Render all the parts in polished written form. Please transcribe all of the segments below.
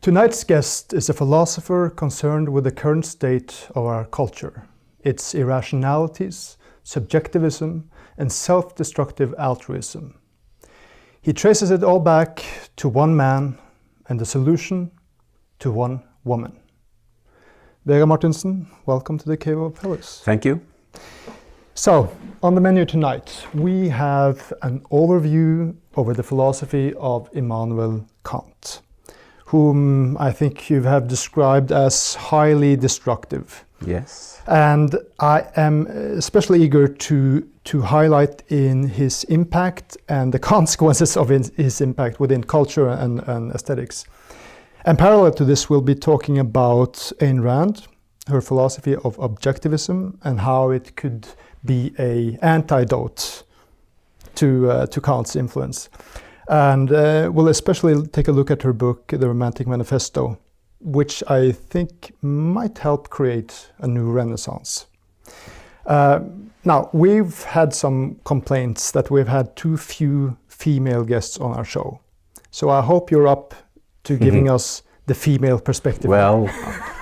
Tonight's guest is a philosopher concerned with the current state of our culture, its irrationalities, subjectivism, and self-destructive altruism. He traces it all back to one man and the solution to one woman. Vegard Martinsen, welcome to the Cave of Pillars. Thank you. So, on the menu tonight, we have an overview over the philosophy of Immanuel Kant, whom I think you have described as highly destructive. Yes. And I am especially eager to highlight in his impact and the consequences of his impact within culture and aesthetics. And parallel to this, we'll be talking about Ayn Rand, her philosophy of objectivism, and how it could be an antidote to Kant's influence. And we'll especially take a look at her book, The Romantic Manifesto, which I think might help create a new renaissance. Now, we've had some complaints that we've had too few female guests on our show. So I hope you're up to giving us the female perspective. Well,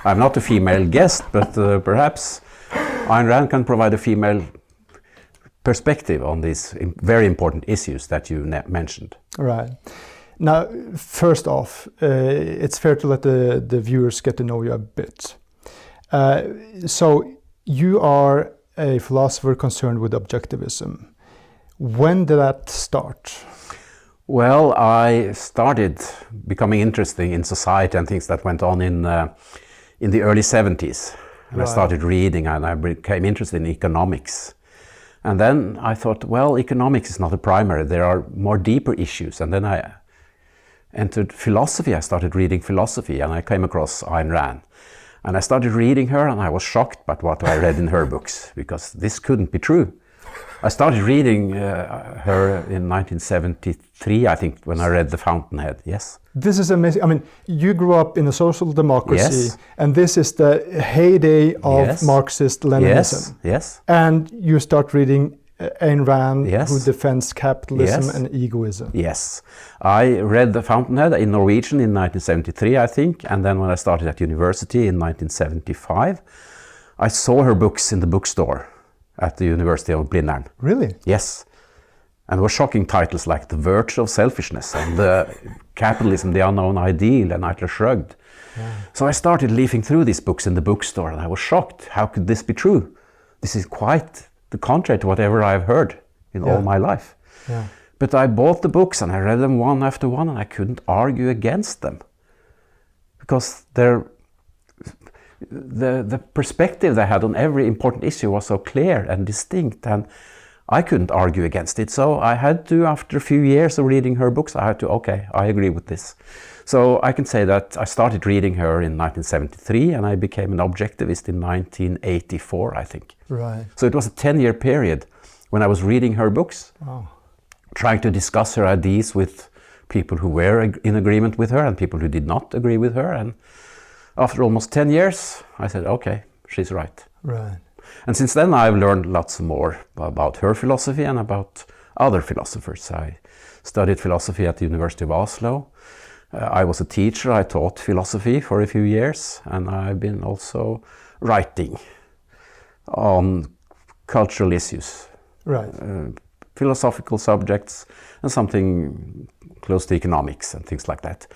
I'm not a female guest, but perhaps Ayn Rand can provide a female perspective on these very important issues that you mentioned. Right. Now, first off, it's fair to let the viewers get to know you a bit. So, you are a philosopher concerned with objectivism. When did that start? Well, I started becoming interested in society and things that went on in the early 70s. And Right. I started reading and I became interested in economics. And then I thought, well, economics is not a primary. There are more deeper issues. And then I entered philosophy. I started reading philosophy and I came across Ayn Rand. And I started reading her and I was shocked by what I read in her books, because this couldn't be true. I started reading her in 1973, I think, when I read The Fountainhead, yes. This is amazing. I mean, you grew up in a social democracy, Yes. and this is the heyday of Yes. Marxist-Leninism. Yes, yes. And you start reading Ayn Rand, Yes. who defends capitalism Yes. and egoism. Yes. I read The Fountainhead in Norwegian in 1973, I think, and then when I started at university in 1975, I saw her books in the bookstore at the University of Blindern. Really? Yes. And there were shocking titles like The Virtue of Selfishness and Capitalism, the Unknown Ideal, and Atlas Shrugged. Yeah. So I started leafing through these books in the bookstore and I was shocked. How could this be true? This is quite the contrary to whatever I've heard in all my life. Yeah. But I bought the books and I read them one after one and I couldn't argue against them. Because the perspective they had on every important issue was so clear and distinct, and I couldn't argue against it. So I had to, after a few years of reading her books, I had to, okay, I agree with this. So I can say that I started reading her in 1973 and I became an objectivist in 1984, I think. Right. So it was a 10-year period when I was reading her books, Wow. trying to discuss her ideas with people who were in agreement with her and people who did not agree with her. And after almost 10 years, I said, okay, she's right. Right. And since then, I've learned lots more about her philosophy and about other philosophers. I studied philosophy at the University of Oslo. I was a teacher. I taught philosophy for a few years, and I've been also writing on cultural issues, Right. philosophical subjects, and something close to economics and things like that.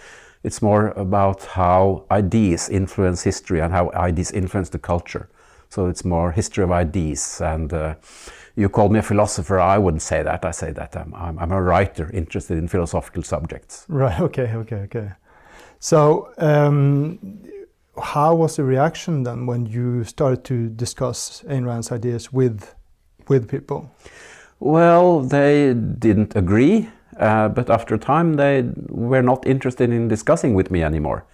It's more about how ideas influence history and how ideas influence the culture. So it's more history of ideas. And you called me a philosopher. I wouldn't say that. I say that I'm a writer interested in philosophical subjects. Right. Okay. So, how was the reaction then when you started to discuss Ayn Rand's ideas with people? Well, they didn't agree, but after a time they were not interested in discussing with me anymore.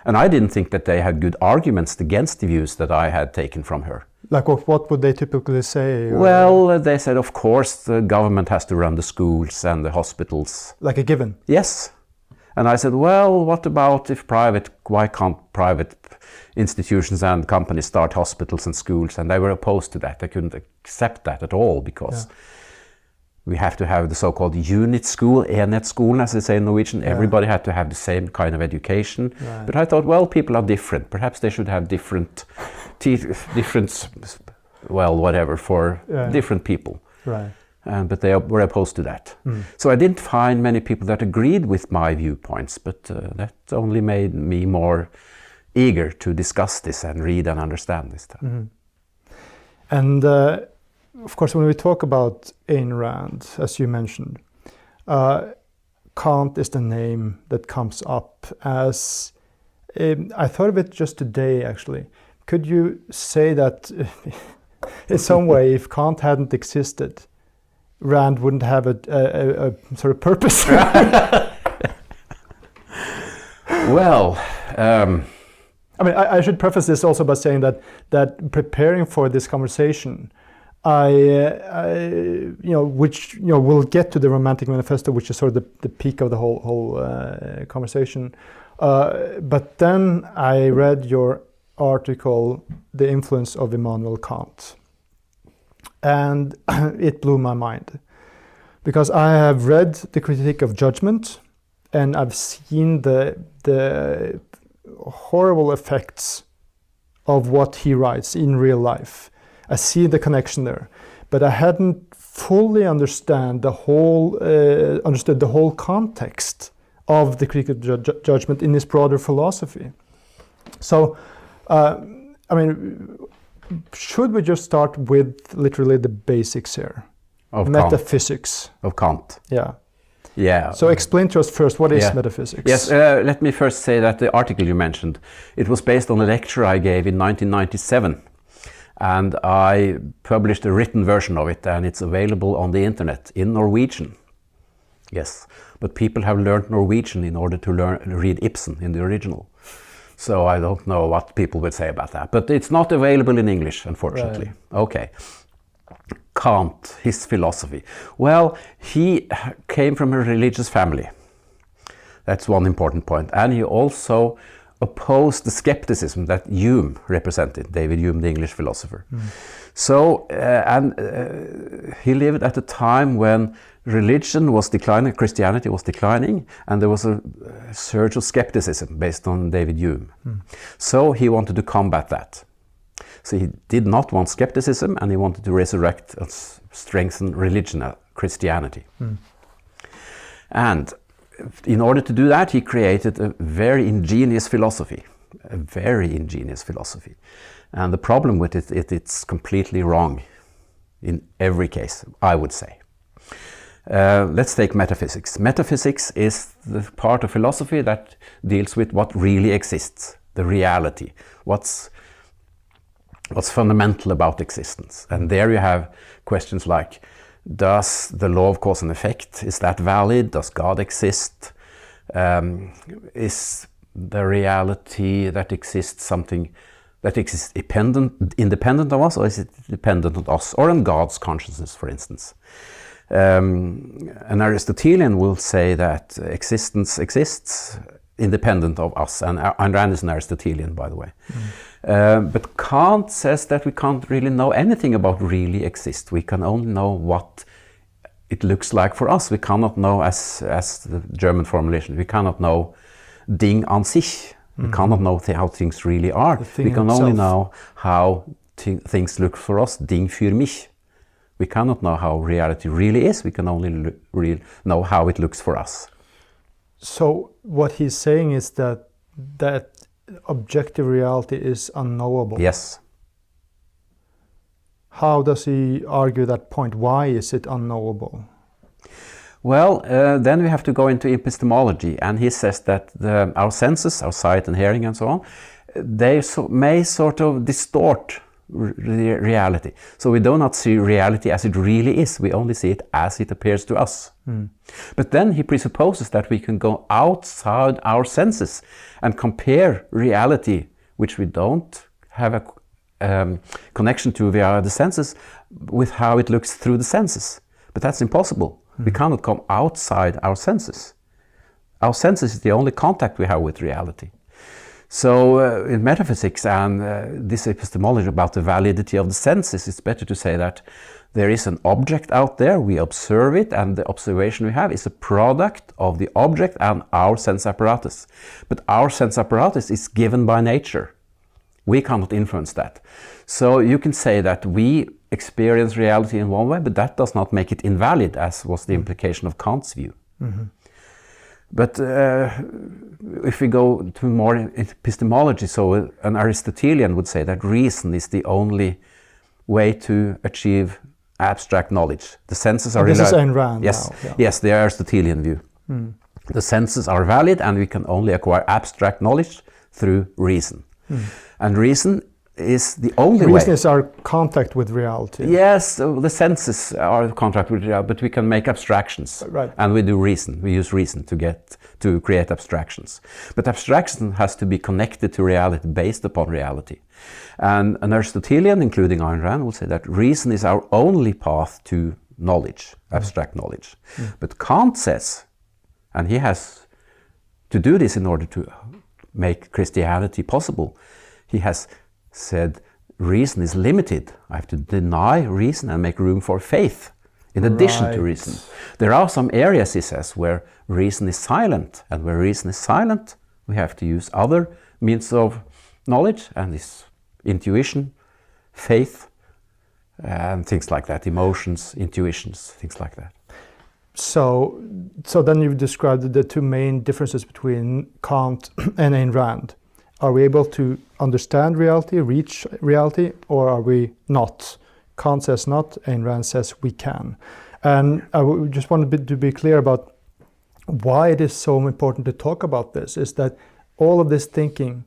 And I didn't think that they had good arguments against the views that I had taken from her. Like what would they typically say? Well, they said, of course, the government has to run the schools and the hospitals. Like a given? Yes. And I said, well, what about if why can't private institutions and companies start hospitals and schools? And they were opposed to that. They couldn't accept that at all because we have to have the so-called unit school, enhetsskolen, as they say in Norwegian. Yeah. Everybody had to have the same kind of education. Right. But I thought, well, people are different. Perhaps they should have different, well, whatever, for different people. Right. But they were opposed to that. So I didn't find many people that agreed with my viewpoints, but that only made me more eager to discuss this and read and understand this stuff. And of course, when we talk about Ayn Rand, as you mentioned, Kant is the name that comes up as, I thought of it just today actually. Could you say that in some way, if Kant hadn't existed, Rand wouldn't have a sort of purpose? Well, I mean, I should preface this also by saying that preparing for this conversation, we'll get to the Romantic Manifesto, which is sort of the peak of the whole conversation. But then I read your article, The Influence of Immanuel Kant. And it blew my mind. Because I have read the Critique of Judgment, and I've seen the horrible effects of what he writes in real life. I see the connection there, but I hadn't fully understood the whole context of the Critique of Judgment in this broader philosophy. So, should we just start with literally the basics here? Of metaphysics. Of Kant. Yeah. Yeah. So explain to us first, what is metaphysics? Yes, let me first say that the article you mentioned, it was based on a lecture I gave in 1997. And I published a written version of it, and it's available on the internet in Norwegian. Yes, but people have learned Norwegian in order to read Ibsen in the original. So I don't know what people would say about that. But it's not available in English, unfortunately. Right. Okay. Kant, his philosophy. Well, he came from a religious family. That's one important point. And he also opposed the skepticism that Hume represented, David Hume, the English philosopher. So, he lived at a time when religion was declining, Christianity was declining, and there was a surge of skepticism based on David Hume. So he wanted to combat that. So he did not want skepticism, and he wanted to resurrect and strengthen religion, Christianity. And in order to do that, he created a very ingenious philosophy. And the problem with it, it's completely wrong in every case, I would say. Let's take metaphysics. Metaphysics is the part of philosophy that deals with what really exists, the reality, what's fundamental about existence. And there you have questions like, does the law of cause and effect, is that valid? Does God exist? Is the reality that exists something that exists independent of us, or is it dependent on us, or on God's consciousness, for instance? An Aristotelian will say that existence exists independent of us, and Ayn Rand is an Aristotelian, by the way. But Kant says that we can't really know anything about really exist. We can only know what it looks like for us. We cannot know, as the German formulation, we cannot know Ding an sich. We cannot know how things really are. We can only know how things look for us, Ding für mich. We cannot know how reality really is. We can only know how it looks for us. So what he's saying is that objective reality is unknowable. Yes. How does he argue that point? Why is it unknowable? Well, then we have to go into epistemology, and he says that our senses, our sight and hearing and so on, they may sort of distort reality. So we do not see reality as it really is, we only see it as it appears to us. But then he presupposes that we can go outside our senses and compare reality, which we don't have a connection to via the senses, with how it looks through the senses. But that's impossible. We cannot come outside our senses. Our senses is the only contact we have with reality. So in metaphysics and this epistemology about the validity of the senses, it's better to say that there is an object out there, we observe it, and the observation we have is a product of the object and our sense apparatus. But our sense apparatus is given by nature. We cannot influence that. So you can say that we experience reality in one way, but that does not make it invalid, as was the implication of Kant's view. Mm-hmm. But if we go to more epistemology, so an Aristotelian would say that reason is the only way to achieve abstract knowledge. The senses are... This is Ayn Rand yes, now. Yeah. Yes, the Aristotelian view. Mm. The senses are valid and we can only acquire abstract knowledge through reason. Mm. And reason is the only way. Reason is our contact with reality. Yes, the senses are contact with reality, but we can make abstractions. Right. And we do reason. We use reason to create abstractions. But abstraction has to be connected to reality, based upon reality. And an Aristotelian, including Ayn Rand, will say that reason is our only path to knowledge, abstract knowledge. Mm. But Kant says, and he has to do this in order to make Christianity possible, he has said reason is limited. I have to deny reason and make room for faith in addition to reason. There are some areas, he says, where reason is silent, and where reason is silent we have to use other means of knowledge, and this intuition, faith, and things like that, emotions, intuitions, things like that. So then you've described the two main differences between Kant and Ayn Rand. Are we able to understand reality, reach reality, or are we not? Kant says not, Ayn Rand says we can. And I just wanted to be clear about why it is so important to talk about this, is that all of this thinking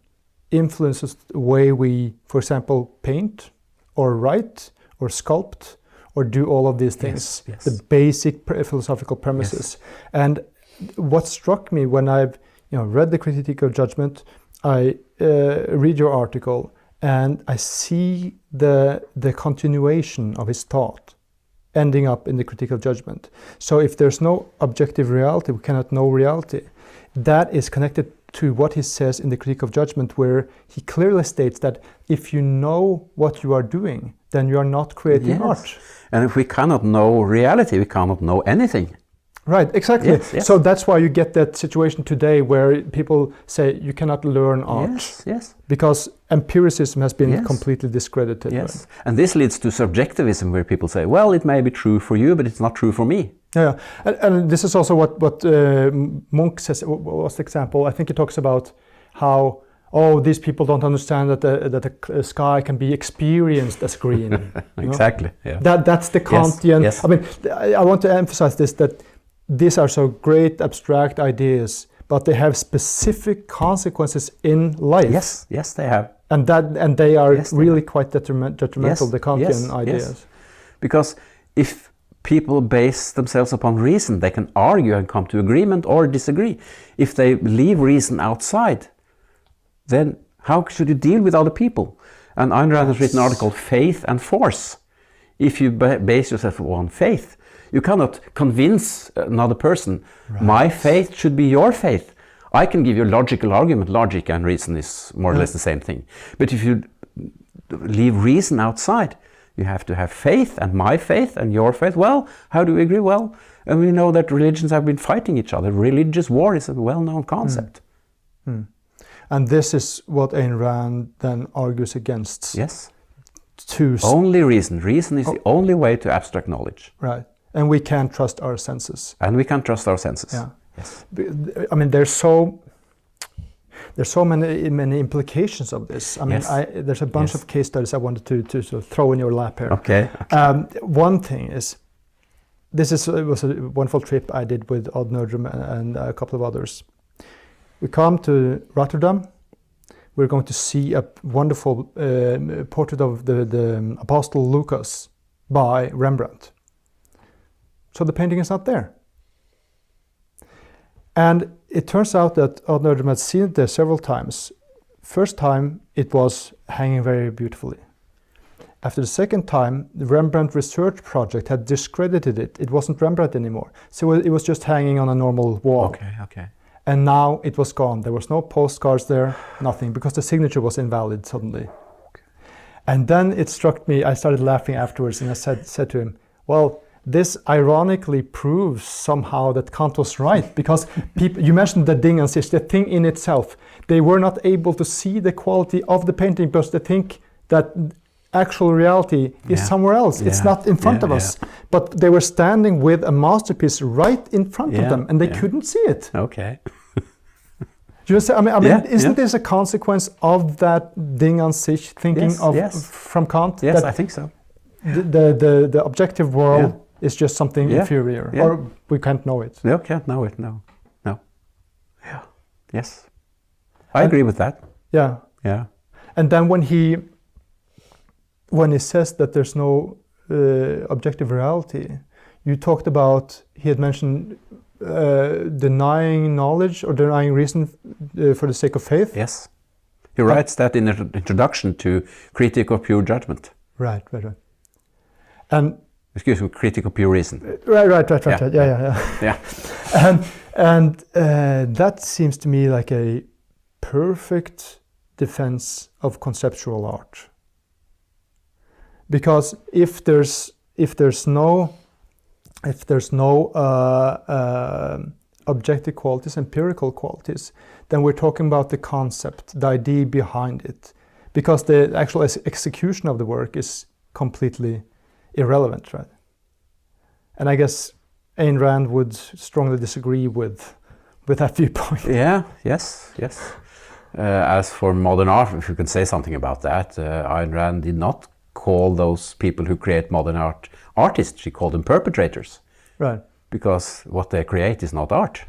influences the way we, for example, paint, or write, or sculpt, or do all of these things, yes. The basic philosophical premises. Yes. And what struck me when I've read the Critique of Judgment, I read your article and I see the continuation of his thought ending up in the Critique of Judgment. So if there's no objective reality, we cannot know reality. That is connected to what he says in the Critique of Judgment, where he clearly states that if you know what you are doing, then you are not creating art. And if we cannot know reality, we cannot know anything. Right, exactly. Yes. So that's why you get that situation today where people say you cannot learn art. Yes. Because empiricism has been completely discredited. Yes. And this leads to subjectivism, where people say, well, it may be true for you, but it's not true for me. Yeah, and this is also what Munch says. What was the example? I think he talks about how, these people don't understand that the sky can be experienced as green. Exactly. Yeah. That's the Kantian. Yes. I mean, I want to emphasize this, that these are so great abstract ideas, but they have specific consequences in life. Yes, they have. And they are really quite detrimental, the Kantian ideas. Yes. Because if people base themselves upon reason, they can argue and come to agreement or disagree. If they leave reason outside, then how should you deal with other people? And Ayn Rand has written an article, Faith and Force. If you base yourself on faith, you cannot convince another person, my faith should be your faith. I can give you a logical argument. Logic and reason is more or less the same thing. But if you leave reason outside, you have to have faith, and my faith and your faith. Well, how do we agree? Well, and we know that religions have been fighting each other. Religious war is a well-known concept. And this is what Ayn Rand then argues against. Yes. Only reason. Reason is the only way to abstract knowledge. Right. And we can't trust our senses. And we can't trust our senses. Yeah. Yes. I mean, there's so many implications of this. I mean, there's a bunch of case studies I wanted to sort of throw in your lap here. Okay. One thing is, it was a wonderful trip I did with Bork Nerdrum and a couple of others. We come to Rotterdam. We're going to see a wonderful portrait of the Apostle Lucas by Rembrandt. So the painting is not there. And it turns out that Bork Nerdrum had seen it there several times. First time, it was hanging very beautifully. After the second time, the Rembrandt research project had discredited it. It wasn't Rembrandt anymore. So it was just hanging on a normal wall. Okay. and now it was gone. There was no postcards there, nothing, because the signature was invalid suddenly. Okay. And then it struck me, I started laughing afterwards, and I said to him, well, this ironically proves somehow that Kant was right, because people, you mentioned the Ding an sich, the thing in itself. They were not able to see the quality of the painting because they think that actual reality is somewhere else. It's not in front of us. But they were standing with a masterpiece right in front of them, and they couldn't see it. Okay. Do you say, I mean, isn't this a consequence of that Ding an sich thinking from Kant? Yes, I think so. The objective world is just something inferior, or we can't know it. No, can't know it. No. Yeah. Yes. I agree with that. Yeah. Yeah. And then when he says that there's no objective reality, you talked about, he had mentioned denying knowledge or denying reason for the sake of faith. Yes. He writes that in the introduction to Critique of Pure Judgment. Right. And excuse me, Critique of Pure Reason. Right. Yeah. And that seems to me like a perfect defense of conceptual art. Because if there's no objective qualities, empirical qualities, then we're talking about the concept, the idea behind it. Because the actual execution of the work is completely irrelevant, right? And I guess Ayn Rand would strongly disagree with that viewpoint. Yes. As for modern art, if you can say something about that, Ayn Rand did not call those people who create modern art artists. She called them perpetrators. Right. Because what they create is not art.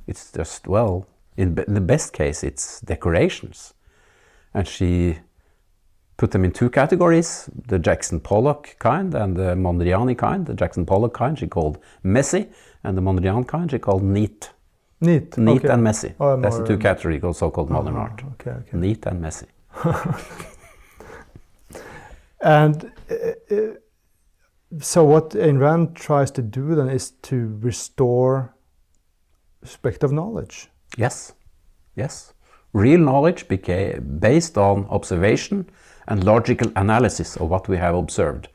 It's just, well, in the best case, it's decorations. And she put them in two categories, the Jackson Pollock kind and the Mondrian kind. The Jackson Pollock kind she called messy, and the Mondrian kind she called neat. Neat okay. And messy. That's the two categories, so-called modern art. Okay. Neat and messy. And so what Ayn Rand tries to do then is to restore respect of knowledge. Yes. Real knowledge became based on observation and logical analysis of what we have observed.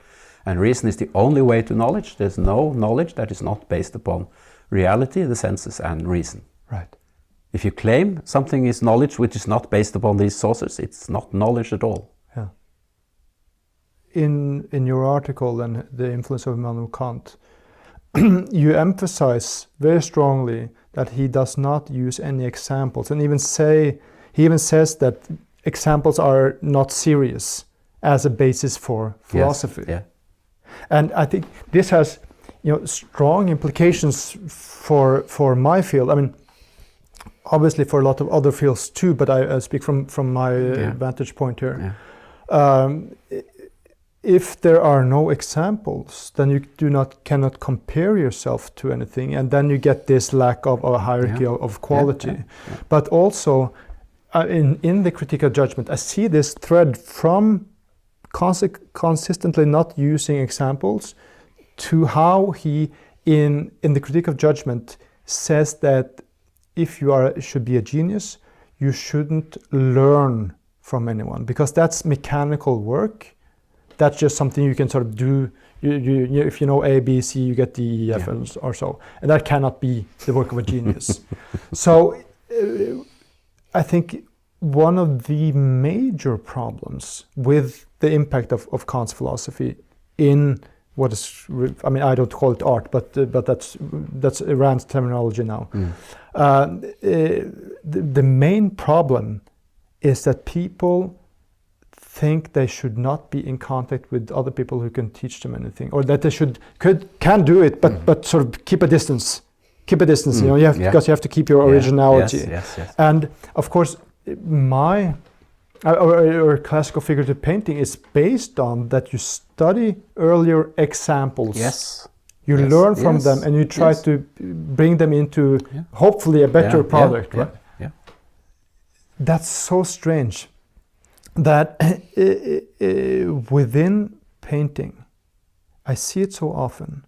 And reason is the only way to knowledge. There's no knowledge that is not based upon reality, the senses, and reason. Right. If you claim something is knowledge which is not based upon these sources, it's not knowledge at all. Yeah. In your article, then, The Influence of Immanuel Kant, you emphasize very strongly that he does not use any examples, and he even says that examples are not serious as a basis for philosophy. Yes. Yeah. And I think this has, strong implications for my field. I mean, obviously for a lot of other fields too, but I speak from my vantage point here. Yeah. If there are no examples, then you cannot compare yourself to anything, and then you get this lack of a hierarchy of quality. Yeah. But also, in the Critique of Judgment, I see this thread from consistently not using examples to how he, in the Critique of Judgment, says that if you should be a genius, you shouldn't learn from anyone, because that's mechanical work. That's just something you can sort of do. You if you know A, B, C, you get D, E, F, or so. And that cannot be the work of a genius. So I think one of the major problems with the impact of Kant's philosophy in what is, I don't call it art, but that's Rand's terminology now. The main problem is that people think they should not be in contact with other people who can teach them anything, or that they can do it, but sort of keep a distance. Because you have to keep your originality. Yes. And of course, my or classical figurative painting is based on that you study earlier examples. Yes. You learn from them, and you try to bring them into hopefully a better product. Right? Yeah. That's so strange. That within painting, I see it so often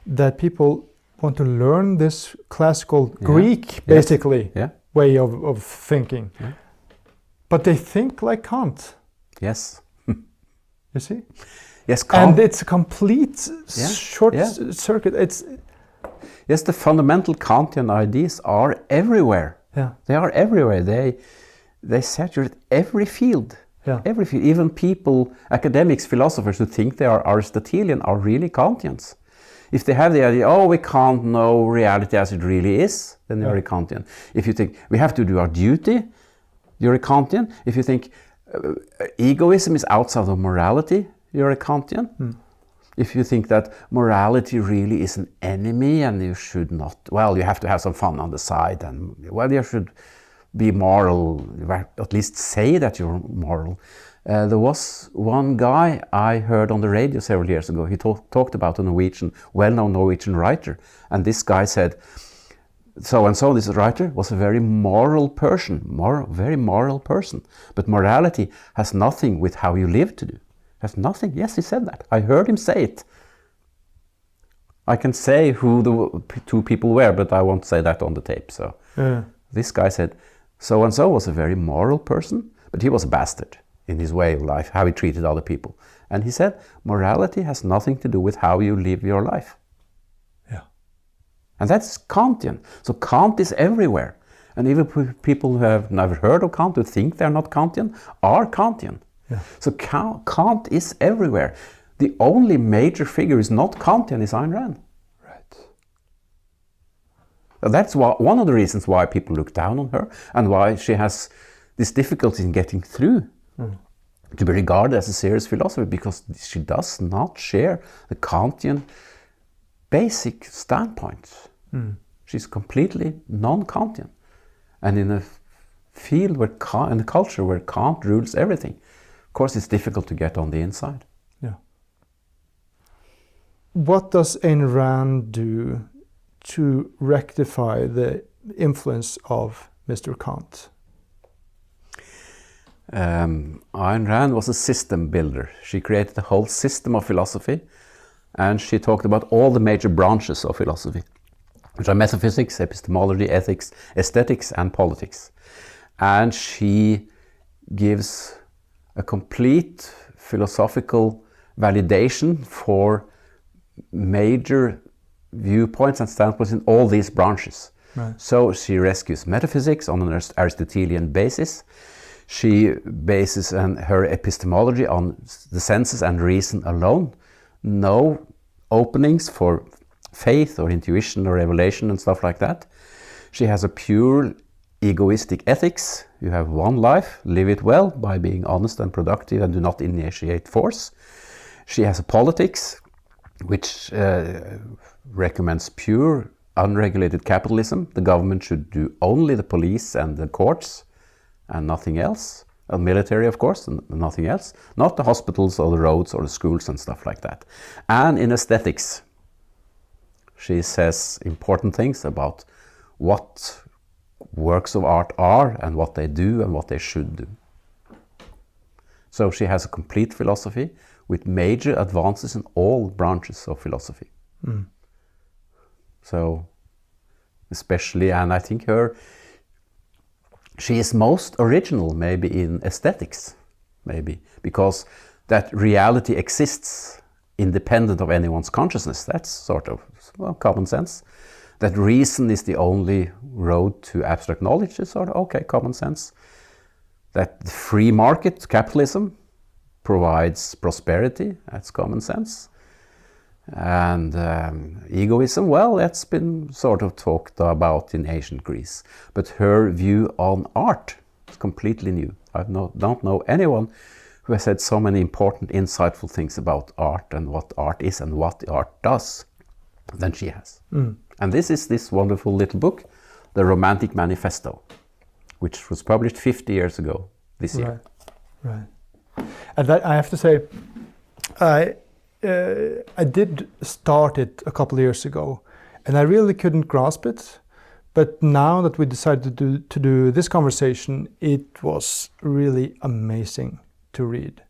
that people want to learn this classical Greek, basically, way of thinking. Yeah. But they think like Kant. Yes. You see? Yes, Kant. And it's a complete short circuit. Yes, the fundamental Kantian ideas are everywhere. Yeah. They are everywhere. They saturate every field. Yeah. Every field. Even people, academics, philosophers who think they are Aristotelian are really Kantians. If they have the idea, oh, we can't know reality as it really is, then they are a Kantian. If you think we have to do our duty, you're a Kantian. If you think egoism is outside of morality, you're a Kantian. If you think that morality really is an enemy and you should not, well, you have to have some fun on the side and, well, you should be moral, at least say that you're moral. There was one guy I heard on the radio several years ago. He talked about a well-known Norwegian writer. And this guy said, so-and-so, this writer, was a very moral person, very moral person. But morality has nothing with how you live to do. Has nothing. Yes, he said that. I heard him say it. I can say who the two people were, but I won't say that on the tape. So this guy said, so-and-so was a very moral person, but he was a bastard in his way of life, how he treated other people. And he said, morality has nothing to do with how you live your life. Yeah. And that's Kantian. So Kant is everywhere. And even people who have never heard of Kant, who think they're not Kantian, are Kantian. Yeah. So Kant is everywhere. The only major figure is not Kantian, is Ayn Rand. Right. So that's one of the reasons why people look down on her and why she has this difficulty in getting through to be regarded as a serious philosopher, because she does not share the Kantian basic standpoints. She's completely non-Kantian. And in a field where in a culture where Kant rules everything, of course it's difficult to get on the inside. Yeah. What does Ayn Rand do to rectify the influence of Mr. Kant? Ayn Rand was a system builder. She created a whole system of philosophy, and she talked about all the major branches of philosophy, which are metaphysics, epistemology, ethics, aesthetics, and politics. And she gives a complete philosophical validation for major viewpoints and standpoints in all these branches. Right. So she rescues metaphysics on an Aristotelian basis. She bases her epistemology on the senses and reason alone. No openings for faith or intuition or revelation and stuff like that. She has a pure egoistic ethics. You have one life, live it well by being honest and productive and do not initiate force. She has a politics which recommends pure unregulated capitalism. The government should do only the police and the courts and nothing else. And military, of course, and nothing else. Not the hospitals or the roads or the schools and stuff like that. And in aesthetics, she says important things about what works of art are and what they do and what they should do. So she has a complete philosophy with major advances in all branches of philosophy. So especially, and I think she is most original maybe in aesthetics, maybe, because that reality exists independent of anyone's consciousness. That's sort of common sense. That reason is the only road to abstract knowledge is sort of, okay, common sense. That the free market, capitalism, provides prosperity, that's common sense. And egoism, well, that's been sort of talked about in ancient Greece. But her view on art is completely new. I don't know anyone who has said so many important, insightful things about art and what art is and what the art does than she has. And this is this wonderful little book, The Romantic Manifesto, which was published 50 years ago this year. Right. And that, I have to say, I did start it a couple of years ago, and I really couldn't grasp it. But now that we decided to do this conversation, it was really amazing to read.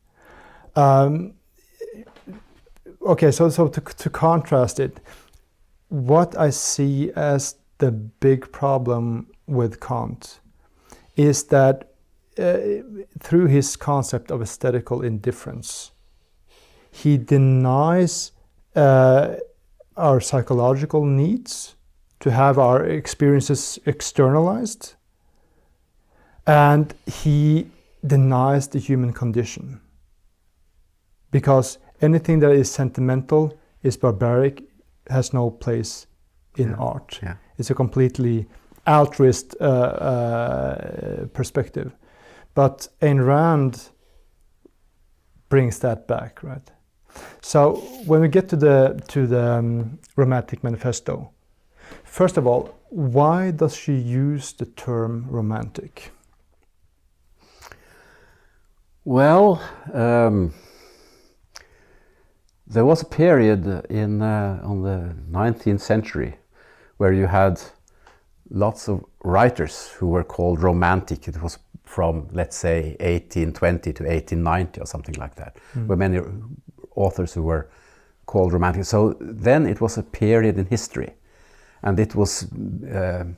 Okay, so to contrast it, what I see as the big problem with Kant is that through his concept of aesthetical indifference, he denies our psychological needs to have our experiences externalized, and he denies the human condition. Because anything that is sentimental, is barbaric, has no place in art. Yeah. It's a completely altruist perspective. But Ayn Rand brings that back, right? So when we get to the Romantic Manifesto, first of all, why does she use the term romantic? Well, there was a period on the 19th century where you had lots of writers who were called romantic. It was from, let's say, 1820 to 1890 or something like that. There were many authors who were called romantic. So then it was a period in history, and it was the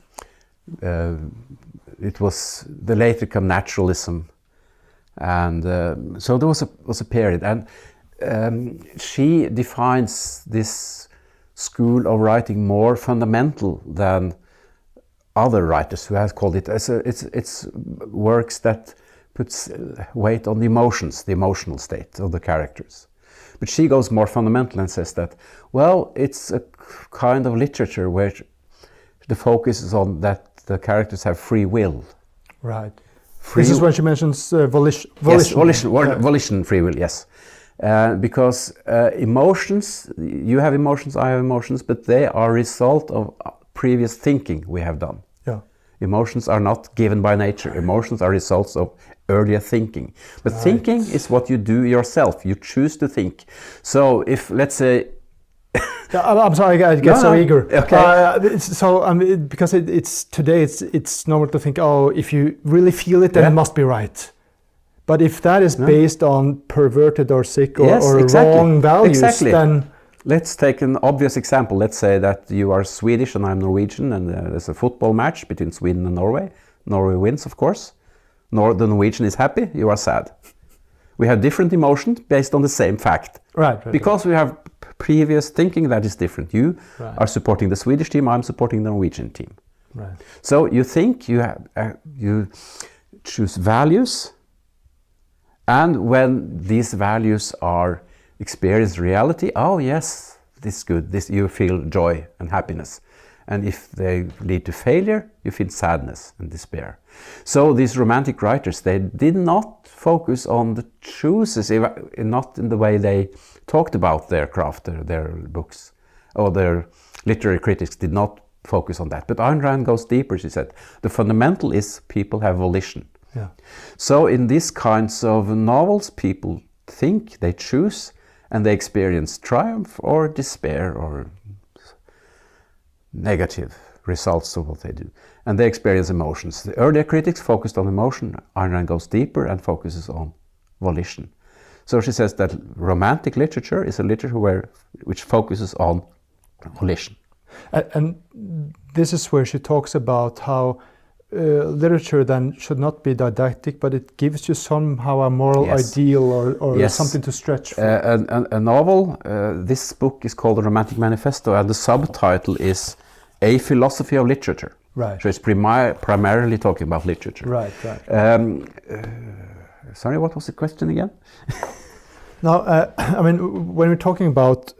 later come naturalism, and so there was a period, and she defines this school of writing more fundamental than other writers who have called it as it's works that puts weight on the emotions, the emotional state of the characters. But she goes more fundamental and says that, well, it's a kind of literature where the focus is on that the characters have free will. Right. This is when she mentions volition. Yes, volition, free will, yes. Because emotions, you have emotions, I have emotions, but they are a result of previous thinking we have done. Yeah. Emotions are not given by nature. Emotions are results of earlier thinking. But thinking is what you do yourself. You choose to think. So if, let's say... I'm sorry, I get so eager. Okay. Because it's today, it's normal to think, oh, if you really feel it, then it must be right. But if that is based on perverted or sick or wrong values, then... Let's take an obvious example. Let's say that you are Swedish and I'm Norwegian, and there's a football match between Sweden and Norway. Norway wins, of course. The Norwegian is happy, you are sad. We have different emotions based on the same fact. Right. Because we have previous thinking that is different. You are supporting the Swedish team, I'm supporting the Norwegian team. Right. So you think, you choose values, and when these values are experienced reality, oh yes, this is good, you feel joy and happiness. And if they lead to failure, you feel sadness and despair. So these romantic writers, they did not focus on the choices, not in the way they talked about their craft, their books, or their literary critics did not focus on that. But Ayn Rand goes deeper, she said. The fundamental is people have volition. Yeah. So in these kinds of novels, people think, they choose, and they experience triumph or despair or negative results of what they do. And they experience emotions. The earlier critics focused on emotion. Ayn Rand goes deeper and focuses on volition. So she says that romantic literature is a literature which focuses on volition. And this is where she talks about how literature then should not be didactic, but it gives you somehow a moral ideal or something to stretch for. A novel, this book is called The Romantic Manifesto, and the subtitle is A Philosophy of Literature. Right. So it's primarily talking about literature. Right. Sorry, what was the question again? Now, I mean, when we're talking about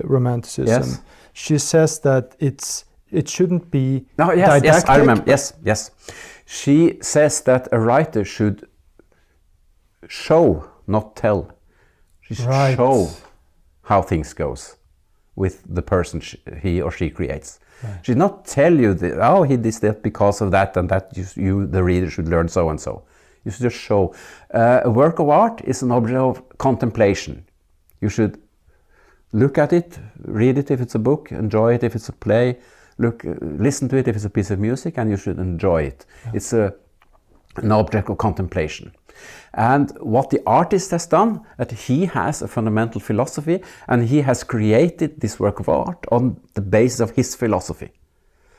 romanticism, she says that it shouldn't be didactic. Yes, I remember. Yes. She says that a writer should show, not tell. She should show how things goes with the person he or she creates. Right. She should not tell you that, he did that because of that, and that you, the reader, should learn so and so. You should just show. A work of art is an object of contemplation. You should look at it, read it if it's a book, enjoy it if it's a play, listen to it if it's a piece of music, and you should enjoy it. Yeah. It's a an object of contemplation. And what the artist has done, that he has a fundamental philosophy, and he has created this work of art on the basis of his philosophy.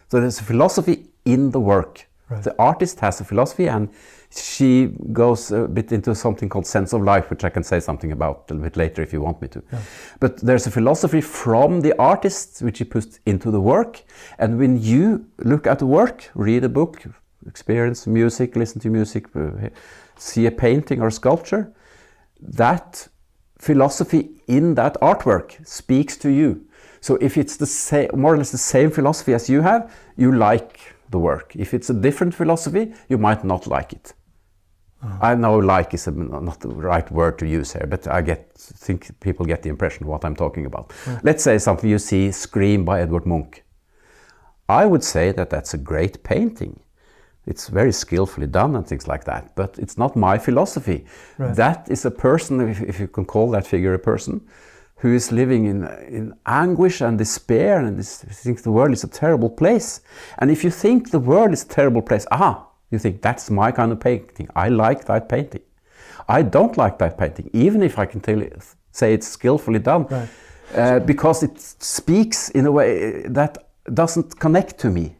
So there's a philosophy in the work. Right. The artist has a philosophy, and she goes a bit into something called sense of life, which I can say something about a little bit later if you want me to. Yeah. But there's a philosophy from the artist, which he puts into the work. And when you look at the work, read a book, experience music, listen to music, see a painting or a sculpture, that philosophy in that artwork speaks to you. So if it's the same, more or less the same philosophy as you have, you like the work. If it's a different philosophy, you might not like it. I know like is not the right word to use here, but I think people get the impression of what I'm talking about. Let's say something you see, Scream by Edvard Munch. I would say that that's a great painting. It's very skillfully done and things like that, but it's not my philosophy. Right. That is a person, if you can call that figure a person, who is living in anguish and despair and thinks the world is a terrible place. And if you think the world is a terrible place, you think that's my kind of painting. I like that painting. I don't like that painting, even if I can say it's skillfully done, right. Because it speaks in a way that doesn't connect to me.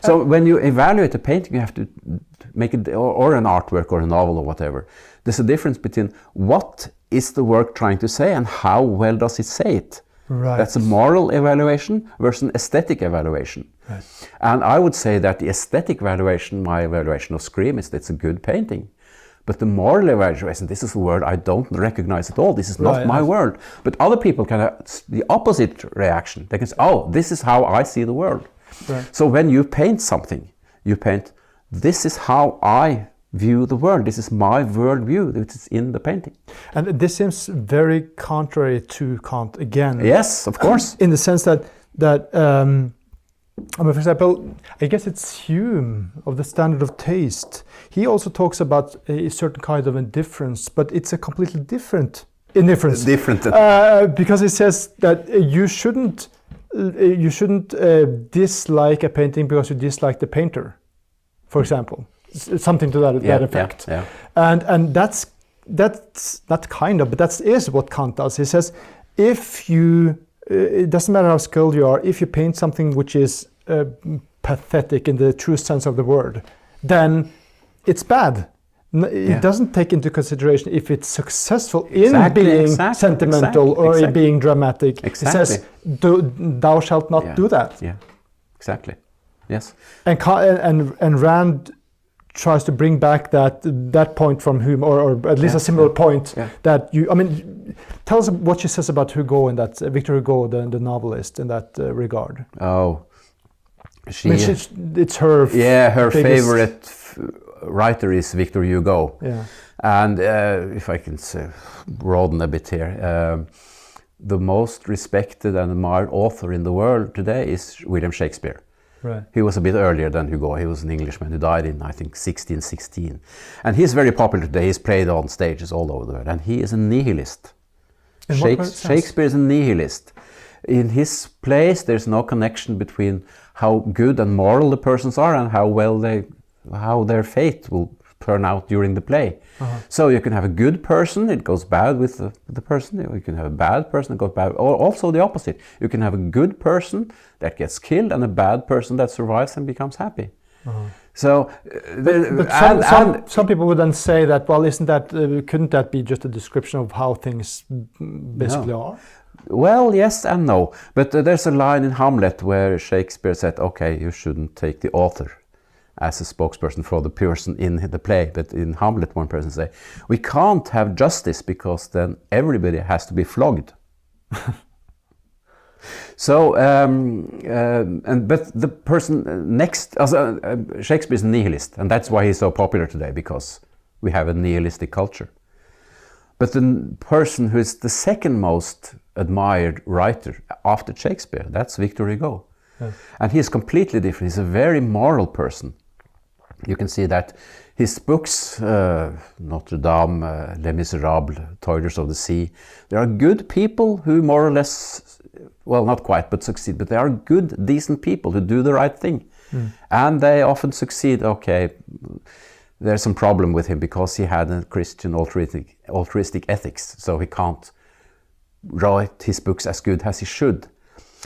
So when you evaluate a painting, you have to make it, or an artwork or a novel or whatever. There's a difference between what is the work trying to say and how well does it say it. Right. That's a moral evaluation versus an aesthetic evaluation. Right. And I would say that the aesthetic evaluation, my evaluation of Scream, is that it's a good painting. But the moral evaluation, this is a word I don't recognize at all. This is not my world. But other people can have the opposite reaction. They can say, oh, this is how I see the world. Right. So when you paint something, you paint, this is how I view the world. This is my world view that is in the painting. And this seems very contrary to Kant again. Yes, of course. In the sense that for example, I guess it's Hume of the standard of taste. He also talks about a certain kind of indifference, but it's a completely different indifference. Because he says that you shouldn't dislike a painting because you dislike the painter, for example. Something to that effect. Yeah. And that's not kind of, but that is what Kant does. He says, if you, it doesn't matter how skilled you are, if you paint something which is pathetic in the true sense of the word, then it's bad. It doesn't take into consideration if it's successful in being sentimental or in being dramatic. It says, thou shalt not do that. Yeah, exactly. Yes. And Rand tries to bring back that point from Hume, or at least a similar point that you. I mean, tell us what she says about Hugo and that Victor Hugo, the novelist, in that regard. Oh, it's her. Yeah, her favorite writer is Victor Hugo. Yeah. And if I can broaden a bit here, the most respected and admired author in the world today is William Shakespeare. Right. He was a bit earlier than Hugo. He was an Englishman who died in, I think, 1616. And he's very popular today. He's played on stages all over the world. And he is a nihilist. Shakespeare is a nihilist. In his plays, there's no connection between how good and moral the persons are and how their fate will turn out during the play. Uh-huh. So you can have a good person, it goes bad with the person. You can have a bad person, it goes bad. Or also the opposite. You can have a good person that gets killed and a bad person that survives and becomes happy. Uh-huh. So, but some people would then say that, well, couldn't that be just a description of how things basically are? Well, yes and no. But there's a line in Hamlet where Shakespeare said, okay, you shouldn't take the author as a spokesperson for the person in the play. But in Hamlet, one person say, we can't have justice because then everybody has to be flogged. So, but the person next, Shakespeare is a nihilist, and that's why he's so popular today, because we have a nihilistic culture. But the person who is the second most admired writer after Shakespeare, that's Victor Hugo. Yeah. And he's completely different. He's a very moral person. You can see that his books, Notre Dame, Les Miserables, Toilers of the Sea, there are good people who more or less, well, not quite, but succeed. But they are good, decent people who do the right thing. Mm. And they often succeed, okay. there's some problem with him because he had a Christian altruistic ethics, so he can't write his books as good as he should.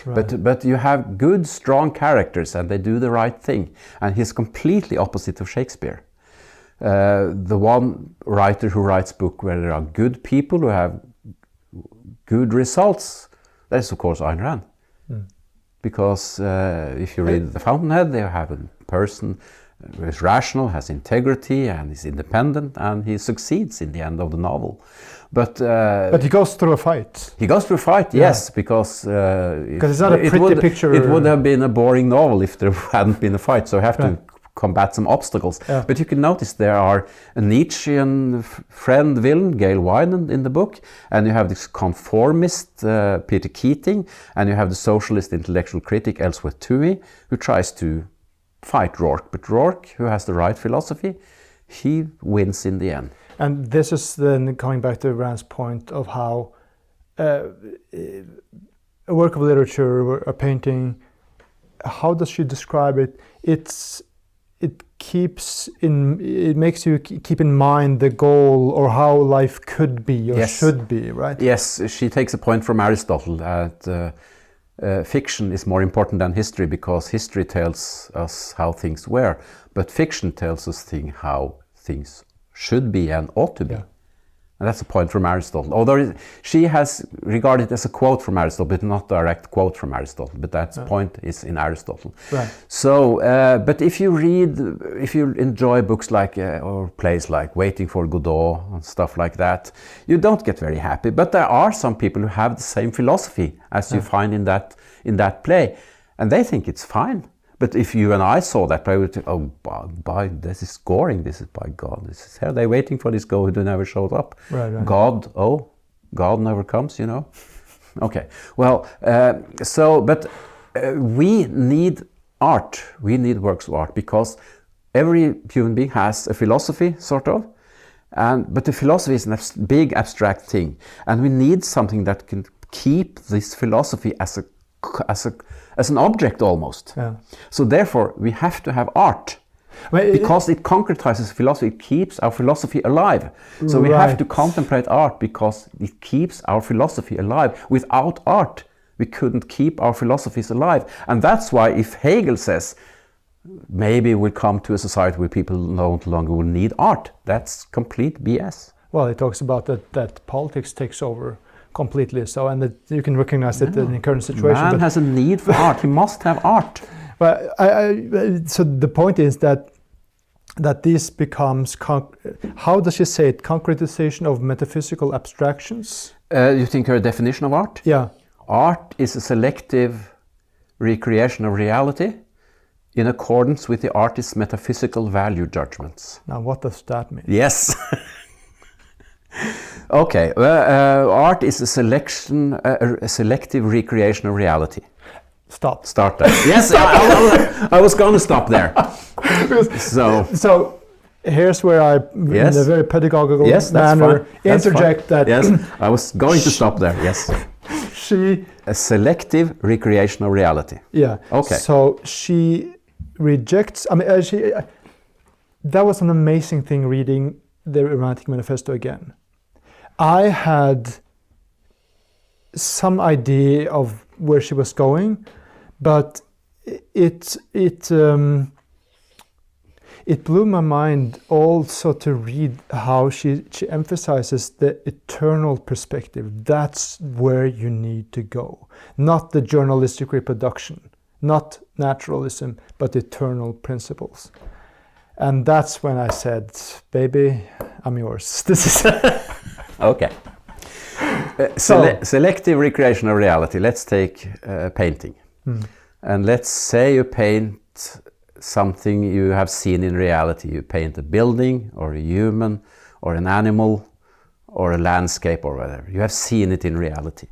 Right. But you have good, strong characters, and they do the right thing. And he's completely opposite of Shakespeare. The one writer who writes book where there are good people who have good results, that is of course Ayn Rand. Because if you read The Fountainhead, they have a person who is rational, has integrity, and is independent, and he succeeds in the end of the novel. But he goes through a fight. He goes through a fight, yes, because it's not a pretty picture. It would have been a boring novel if there hadn't been a fight. So you have to combat some obstacles. Yeah. But you can notice there are a Nietzschean friend villain, Gail Wynand, in the book, and you have this conformist Peter Keating, and you have the socialist intellectual critic Ellsworth Toohey, who tries to fight Rourke. But Rourke, who has the right philosophy, he wins in the end. And this is then coming back to Rand's point of how a work of literature, a painting, how does she describe it? It makes you keep in mind the goal or how life could be or should be, right? Yes, she takes a point from Aristotle that fiction is more important than history because history tells us how things were, but fiction tells us how things should be and ought to be. Yeah. And that's a point from Aristotle. Although she has regarded it as a quote from Aristotle, but not a direct quote from Aristotle. But that point is in Aristotle. Right. So, but if you enjoy books like, or plays like Waiting for Godot and stuff like that, you don't get very happy. But there are some people who have the same philosophy as you find in that play. And they think it's fine. But if you and I saw that play, we would think, oh, this is scoring. This is by God. This is how they're waiting for this guy who never showed up. Right. God never comes, you know. Okay. Well, we need art. We need works of art because every human being has a philosophy, sort of. But the philosophy is a big abstract thing, and we need something that can keep this philosophy as an object almost. Yeah. So therefore we have to have art because it concretizes philosophy. It keeps our philosophy alive. So we have to contemplate art because it keeps our philosophy alive. Without art we couldn't keep our philosophies alive. And that's why if Hegel says maybe we'll come to a society where people no longer will need art, that's complete BS. Well, he talks about that politics takes over completely, so, and that you can recognize it in the current situation. Man has a need for art. He must have art. But so the point is that this becomes how does she say it? Concretization of metaphysical abstractions. You think her definition of art? Yeah. Art is a selective recreation of reality in accordance with the artist's metaphysical value judgments. Now, what does that mean? Yes. Okay, art is a selective recreation of reality. Start there. Yes, I was going to stop there. So here's where I, in a very pedagogical manner, interject that. Yes, I was going to stop there. Yes. A selective recreation of reality. Yeah. Okay. So she rejects. I mean, that was an amazing thing reading the Romantic Manifesto again. I had some idea of where she was going, but it blew my mind also to read how she emphasizes the eternal perspective. That's where you need to go, not the journalistic reproduction, not naturalism, but eternal principles. And that's when I said, baby, I'm yours. This is okay. Selective recreation of reality. Let's take painting. And let's say you paint something you have seen in reality. You paint a building or a human or an animal or a landscape or whatever. You have seen it in reality.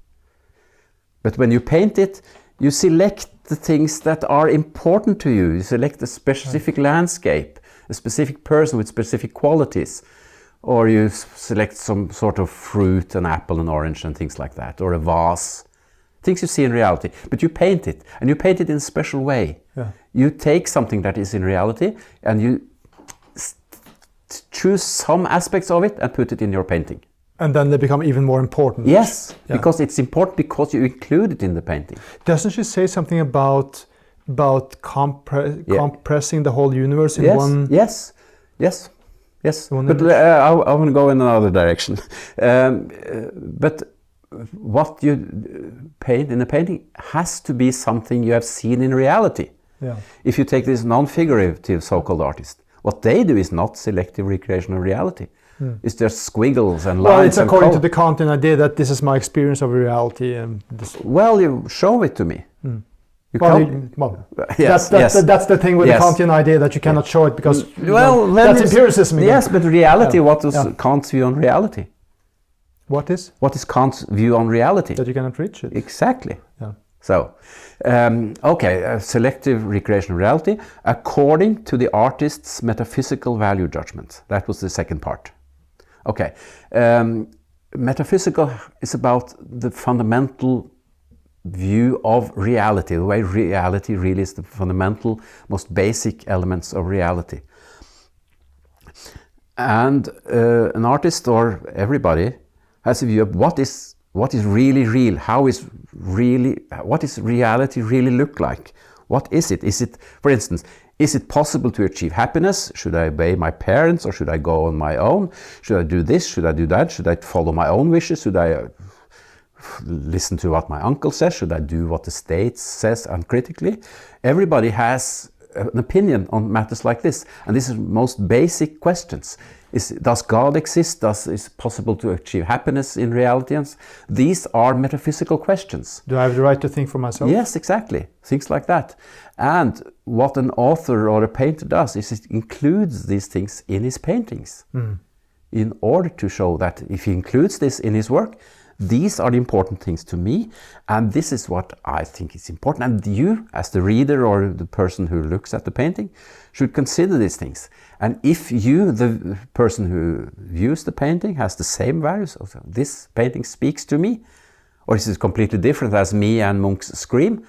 But when you paint it, you select the things that are important to you. You select a specific landscape, a specific person with specific qualities, or you select some sort of fruit, an apple, an orange, and things like that, or a vase. Things you see in reality, but you paint it, and you paint it in a special way. Yeah. You take something that is in reality, and you choose some aspects of it and put it in your painting. And then they become even more important. Yes, because it's important because you include it in the painting. Doesn't she say something about compressing the whole universe in one? Yes. But I want to go in another direction. But what you paint in a painting has to be something you have seen in reality. Yeah. If you take this non-figurative so-called artist, what they do is not selective recreational reality. It's just squiggles and lines. Well, it's according to the Kantian idea that this is my experience of reality. And well, you show it to me. That's the thing with the Kantian idea, that you cannot show it because that's empiricism. Yes, but reality, what is Kant's view on reality? What is Kant's view on reality? That you cannot reach it. Exactly. Yeah. So, selective recreational reality according to the artist's metaphysical value judgment. That was the second part. Okay. Metaphysical is about the fundamental view of reality, the way reality really is, the fundamental, most basic elements of reality. And an artist or everybody has a view of what is really real, what is reality really look like? What is it? Is it, for instance, is it possible to achieve happiness? Should I obey my parents or should I go on my own? Should I do this? Should I do that? Should I follow my own wishes? Should I listen to what my uncle says? Should I do what the state says uncritically? Everybody has an opinion on matters like this, and these are most basic questions. Does God exist? Is it possible to achieve happiness in reality? And these are metaphysical questions. Do I have the right to think for myself? Yes, exactly. Things like that. And what an author or a painter does is it includes these things in his paintings in order to show that if he includes this in his work, these are the important things to me, and this is what I think is important. And you, as the reader or the person who looks at the painting, should consider these things. And if you, the person who views the painting, has the same values, also, this painting speaks to me, or is it completely different as me and Munch's Scream?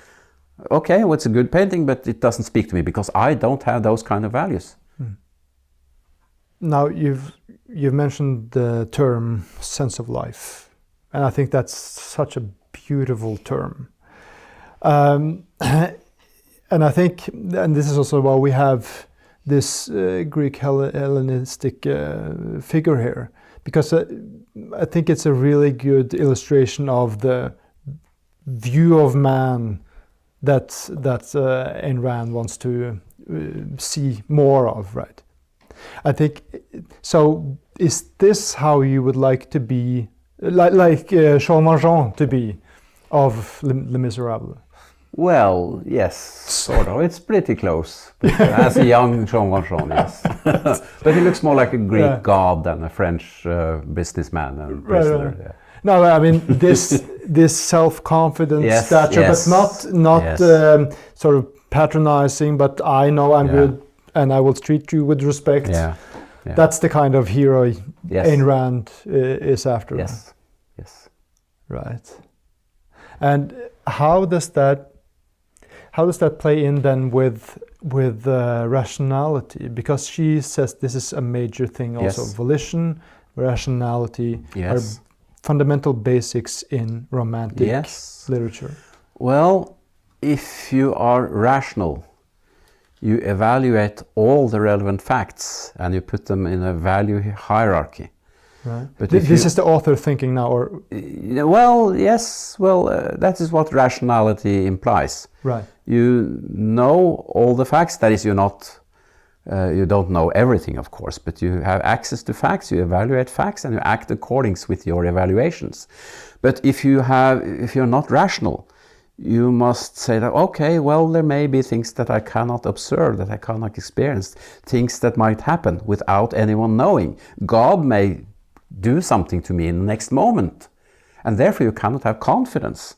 Okay, well, it's a good painting, but it doesn't speak to me because I don't have those kind of values. Now, you've mentioned the term sense of life. And I think that's such a beautiful term. And I think, and this is also why we have this Greek Hellenistic figure here, because I think it's a really good illustration of the view of man that Ayn Rand wants to see more of, right? I think, so is this how you would like to be, like Jean Valjean to be of Les Miserables? Well, yes, sort of. It's pretty close. As a young Jean Valjean, yes. But he looks more like a Greek god than a French businessman and prisoner. Right. Yeah. No, I mean this self-confident stature, but not sort of patronizing. But I know I'm good, and I will treat you with respect. Yeah. That's the kind of hero Ayn Rand is after. Yes. Right. And how does that play in then with rationality? Because she says this is a major thing also. Volition, rationality are fundamental basics in romantic literature. Well, if you are rational, you evaluate all the relevant facts and you put them in a value hierarchy. Right. But this is the author thinking now, or? Well, yes. Well, that is what rationality implies. Right. You know all the facts. That is, you don't know everything, of course, but you have access to facts. You evaluate facts, and you act according with your evaluations. But if you're not rational, you must say that, okay, well, there may be things that I cannot observe, that I cannot experience, things that might happen without anyone knowing. God may do something to me in the next moment, and therefore you cannot have confidence.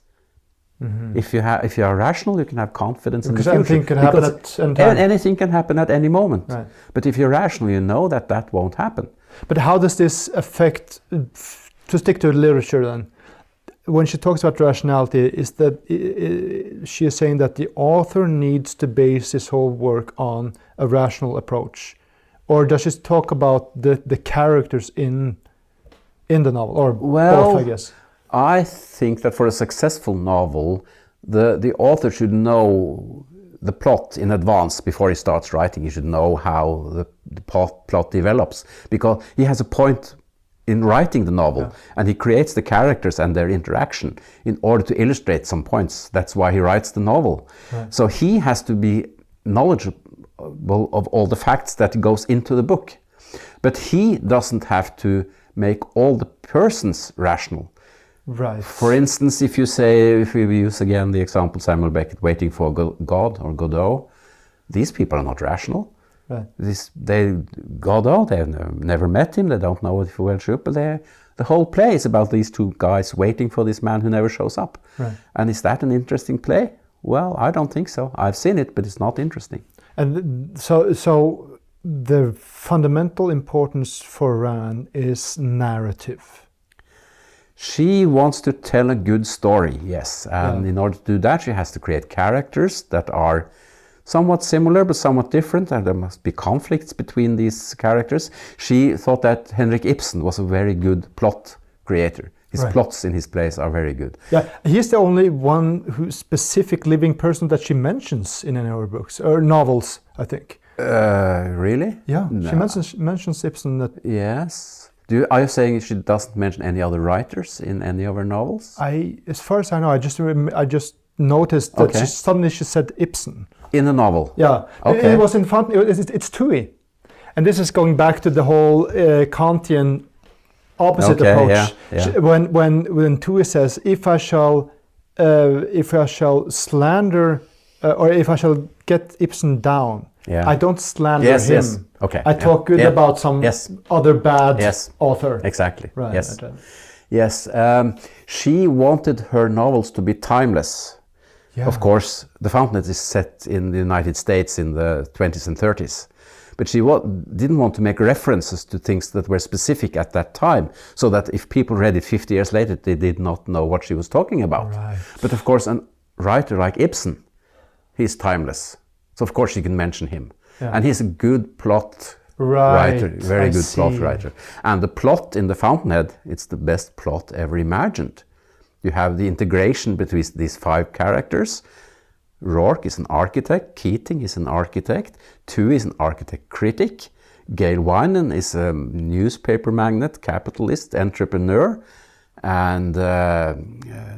Mm-hmm. If you are rational, you can have confidence in the future. Anything can happen at any time. Anything can happen at any moment. Right. But if you're rational, you know that won't happen. But how does this affect, to stick to literature then, when she talks about rationality, is that she is saying that the author needs to base his whole work on a rational approach? or does she talk about the characters in the novel, or both, I guess? I think that for a successful novel, the author should know the plot in advance before he starts writing. He should know how the plot develops, because he has a point in writing the novel, and he creates the characters and their interaction in order to illustrate some points. That's why he writes the novel. Right. So he has to be knowledgeable of all the facts that goes into the book. But he doesn't have to make all the persons rational. Right. For instance, if we use again the example Samuel Beckett, Waiting for God or Godot, these people are not rational. Right. Godot, they have never met him, they don't know if he will show up, but the whole play is about these two guys waiting for this man who never shows up. Right. And is that an interesting play? Well, I don't think so. I've seen it, but it's not interesting. And so the fundamental importance for Rand is narrative. She wants to tell a good story, yes. And in order to do that, she has to create characters that are somewhat similar but somewhat different, and there must be conflicts between these characters. She thought that Henrik Ibsen was a very good plot creator. His plots in his plays are very good. Yeah, he's the only one specific living person that she mentions in any of her books, or novels, I think. Really? Yeah, no. She mentions Ibsen. Yes. Are you saying she doesn't mention any other writers in any of her novels? As far as I know, I just noticed that suddenly she said Ibsen. In the novel? Yeah. Okay. It was in Fountainhead. It's Tuve. And this is going back to the whole Kantian opposite approach. Yeah. When Tuve says, if I shall slander, or if I shall get Ibsen down, I don't slander him. Yes. Okay. I talk good about some other bad author. Exactly. Right. Yes. Yes. She wanted her novels to be timeless. Yeah. Of course, The Fountainhead is set in the United States in the 20s and 30s. But she didn't want to make references to things that were specific at that time, so that if people read it 50 years later, they did not know what she was talking about. Right. But of course, a writer like Ibsen, he's timeless. So of course you can mention him. Yeah. And he's a good plot writer, very good plot writer. And the plot in The Fountainhead, it's the best plot ever imagined. You have the integration between these five characters. Rourke is an architect, Keating is an architect, Tuve is an architect critic, Gail Wynan is a newspaper magnate, capitalist, entrepreneur, and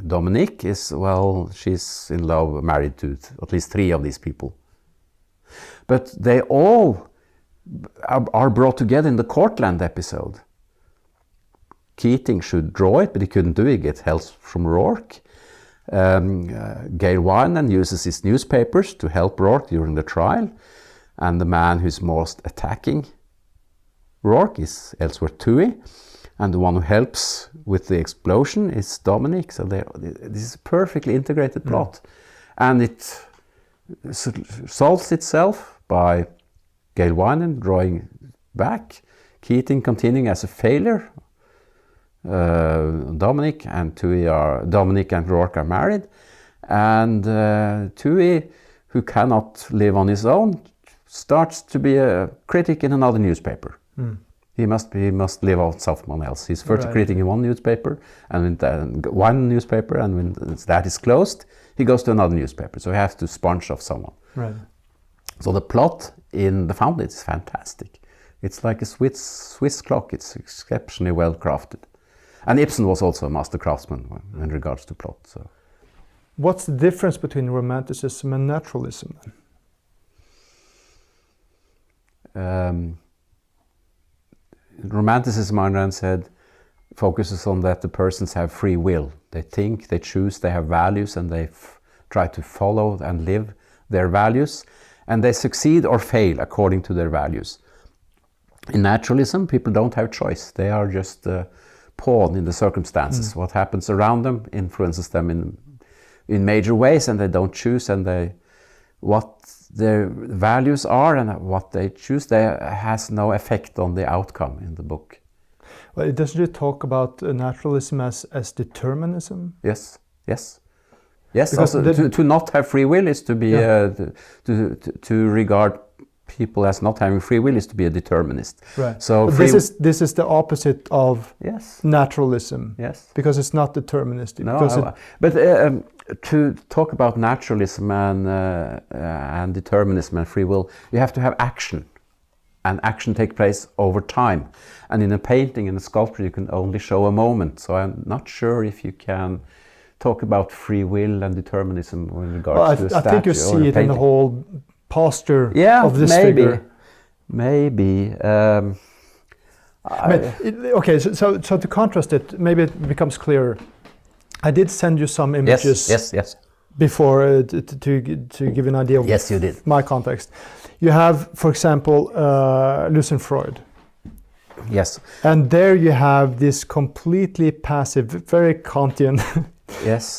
Dominique is, well, she's in love, married to at least three of these people. But they all are brought together in the Cortland episode. Keating should draw it, but he couldn't do it, he gets help from Rourke. Gail Wynan uses his newspapers to help Rourke during the trial, and the man who's most attacking Rourke is Ellsworth Tuve, and the one who helps with the explosion is Dominic. So this is a perfectly integrated plot, and it solves itself by Gail Wynan drawing back, Keating continuing as a failure. Dominic and Rourke are married, and Tuve, who cannot live on his own, starts to be a critic in another newspaper. He must live out someone else. He's first a critic in one newspaper, and one newspaper, and when that is closed, he goes to another newspaper. So he has to sponge off someone. Right. So the plot in The Fountainhead is fantastic. It's like a Swiss clock. It's exceptionally well crafted. And Ibsen was also a master craftsman in regards to plot. So, what's the difference between Romanticism and Naturalism then? Romanticism, Ayn Rand said, focuses on that the persons have free will. They think, they choose, they have values, and they try to follow and live their values, and they succeed or fail according to their values. In naturalism, people don't have choice. They are just pawn in the circumstances. What happens around them influences them in major ways, and they don't choose, and what their values are and what they choose, has no effect on the outcome in the book. Well, doesn't it talk about naturalism as determinism? Yes. Also, to not have free will is to be to regard people as not having free will is to be a determinist. Right. So this is the opposite of naturalism. Yes. Because it's not deterministic. No, but to talk about naturalism and determinism and free will, you have to have action, and action takes place over time. And in a painting and a sculpture, you can only show a moment. So I'm not sure if you can talk about free will and determinism in regards to a statue. I think you see it in the whole posture of this figure. Maybe. Okay, so to contrast it, maybe it becomes clearer. I did send you some images yes. before to give you an idea of you did. My context. You have, for example, Lucian Freud. Yes. And there you have this completely passive, very Kantian,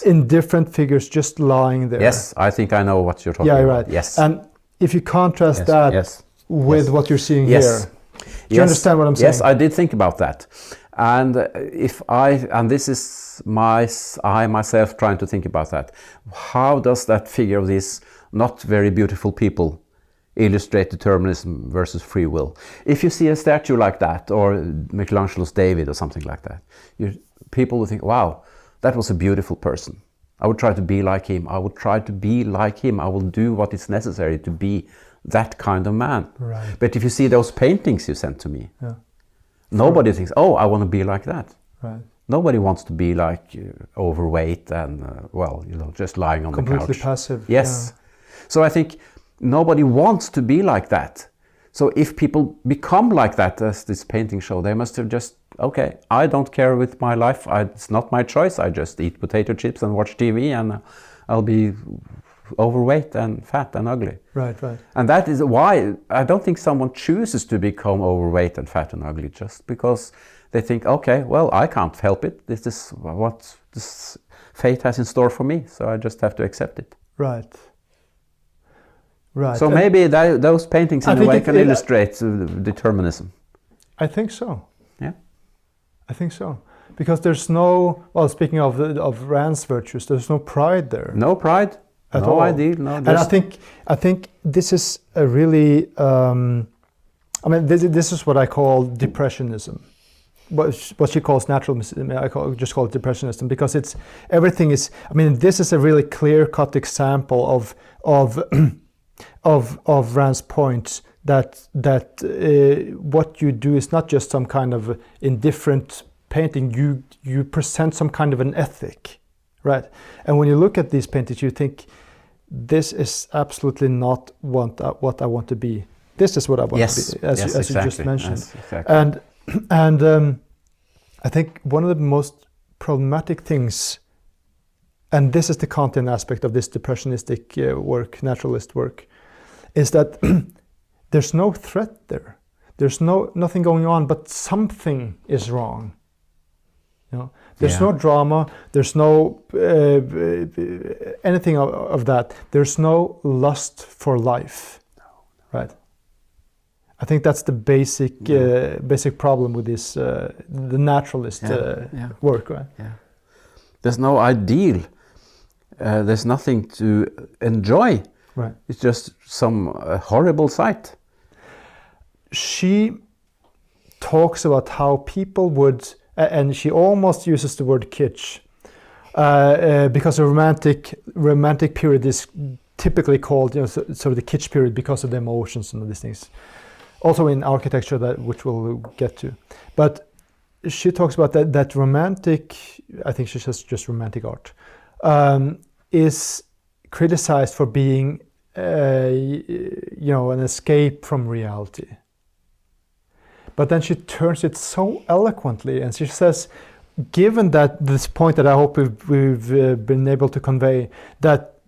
indifferent figures just lying there. Yes, I think I know what you're talking about. Right. Yes. And if you contrast that with what you're seeing here, do you understand what I'm saying? Yes, I did think about that. And this is I myself trying to think about that. How does that figure of these not very beautiful people illustrate determinism versus free will? If you see a statue like that, or Michelangelo's David or something like that, people will think, wow, that was a beautiful person. I would try to be like him. I would try to be like him. I will do what is necessary to be that kind of man. Right. But if you see those paintings you sent to me, nobody thinks, oh, I want to be like that. Right. Nobody wants to be like overweight and, just lying on the couch. Completely passive. Yes. So I think nobody wants to be like that. So if people become like that, as this painting show, they must have just, okay, I don't care with my life. It's not my choice. I just eat potato chips and watch TV, and I'll be overweight and fat and ugly. Right. And that is why I don't think someone chooses to become overweight and fat and ugly just because they think, okay, well, I can't help it. This is what this fate has in store for me, so I just have to accept it. Right. So maybe those paintings in a way can illustrate determinism. I think so. Yeah. I think so. Because there's no, speaking of Rand's virtues, there's no pride there. No pride. No ideal. No. And I think this is a really, this is what I call depressionism. What she calls naturalism, I just call it depressionism, because everything is. This is a really clear-cut example of Rand's point that what you do is not just some kind of indifferent painting. You present some kind of an ethic, right? And when you look at these paintings, you think, this is absolutely not what I want to be. This is what I want to be, as you just mentioned. Yes, exactly. And I think one of the most problematic things, and this is the Kantian aspect of this depressionistic work, naturalist work, is that there's no threat there. There's nothing going on, but something is wrong. There's no drama. There's no anything of that. There's no lust for life, right? I think that's the basic problem with this the naturalist work, right? Yeah. There's no ideal. There's nothing to enjoy. Right. It's just some horrible sight. She talks about how people would, and she almost uses the word kitsch, because the romantic period is typically called, sort of the kitsch period because of the emotions and all these things. Also in architecture, which we'll get to. But she talks about that romantic, I think she says just romantic art, is criticized for being, an escape from reality. But then she turns it so eloquently, and she says, given that this point that I hope we've been able to convey, that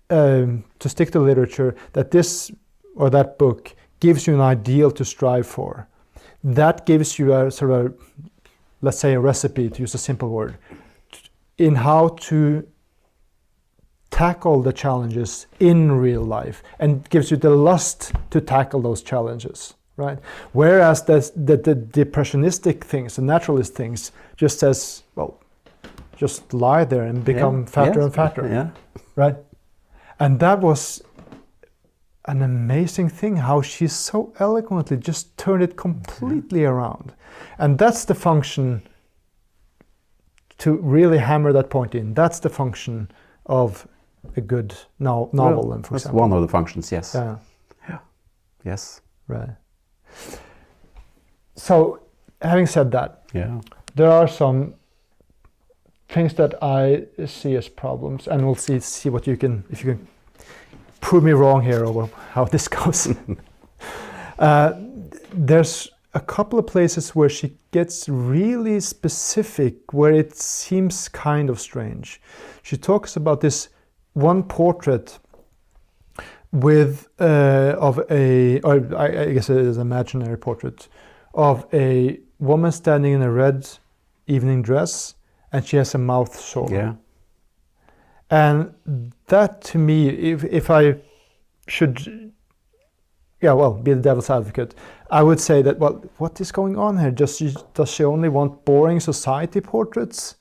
to stick to literature, that this or that book gives you an ideal to strive for, that gives you a sort of, let's say, a recipe, to use a simple word, in how to tackle the challenges in real life, and gives you the lust to tackle those challenges, right? Whereas the depressionistic things, the naturalist things, just says, well, just lie there and become fatter and fatter, right? And that was, an amazing thing how she so eloquently just turned it completely around. And that's the function, to really hammer that point in, that's the function of a good novel, Well, for that's example. one of the functions, yes. Yeah. Yes. Right. So, having said that, Yeah. there are some things that I see as problems, and we'll see what you can, if you can prove me wrong here over how this goes. There's a couple of places where she gets really specific, where it seems kind of strange. She talks about this one portrait with of a, or I guess it is an imaginary portrait of a woman standing in a red evening dress, and she has a mouth sore. Yeah. And that, to me, if I should, be the devil's advocate, I would say that, well, what is going on here? Does she only want boring society portraits,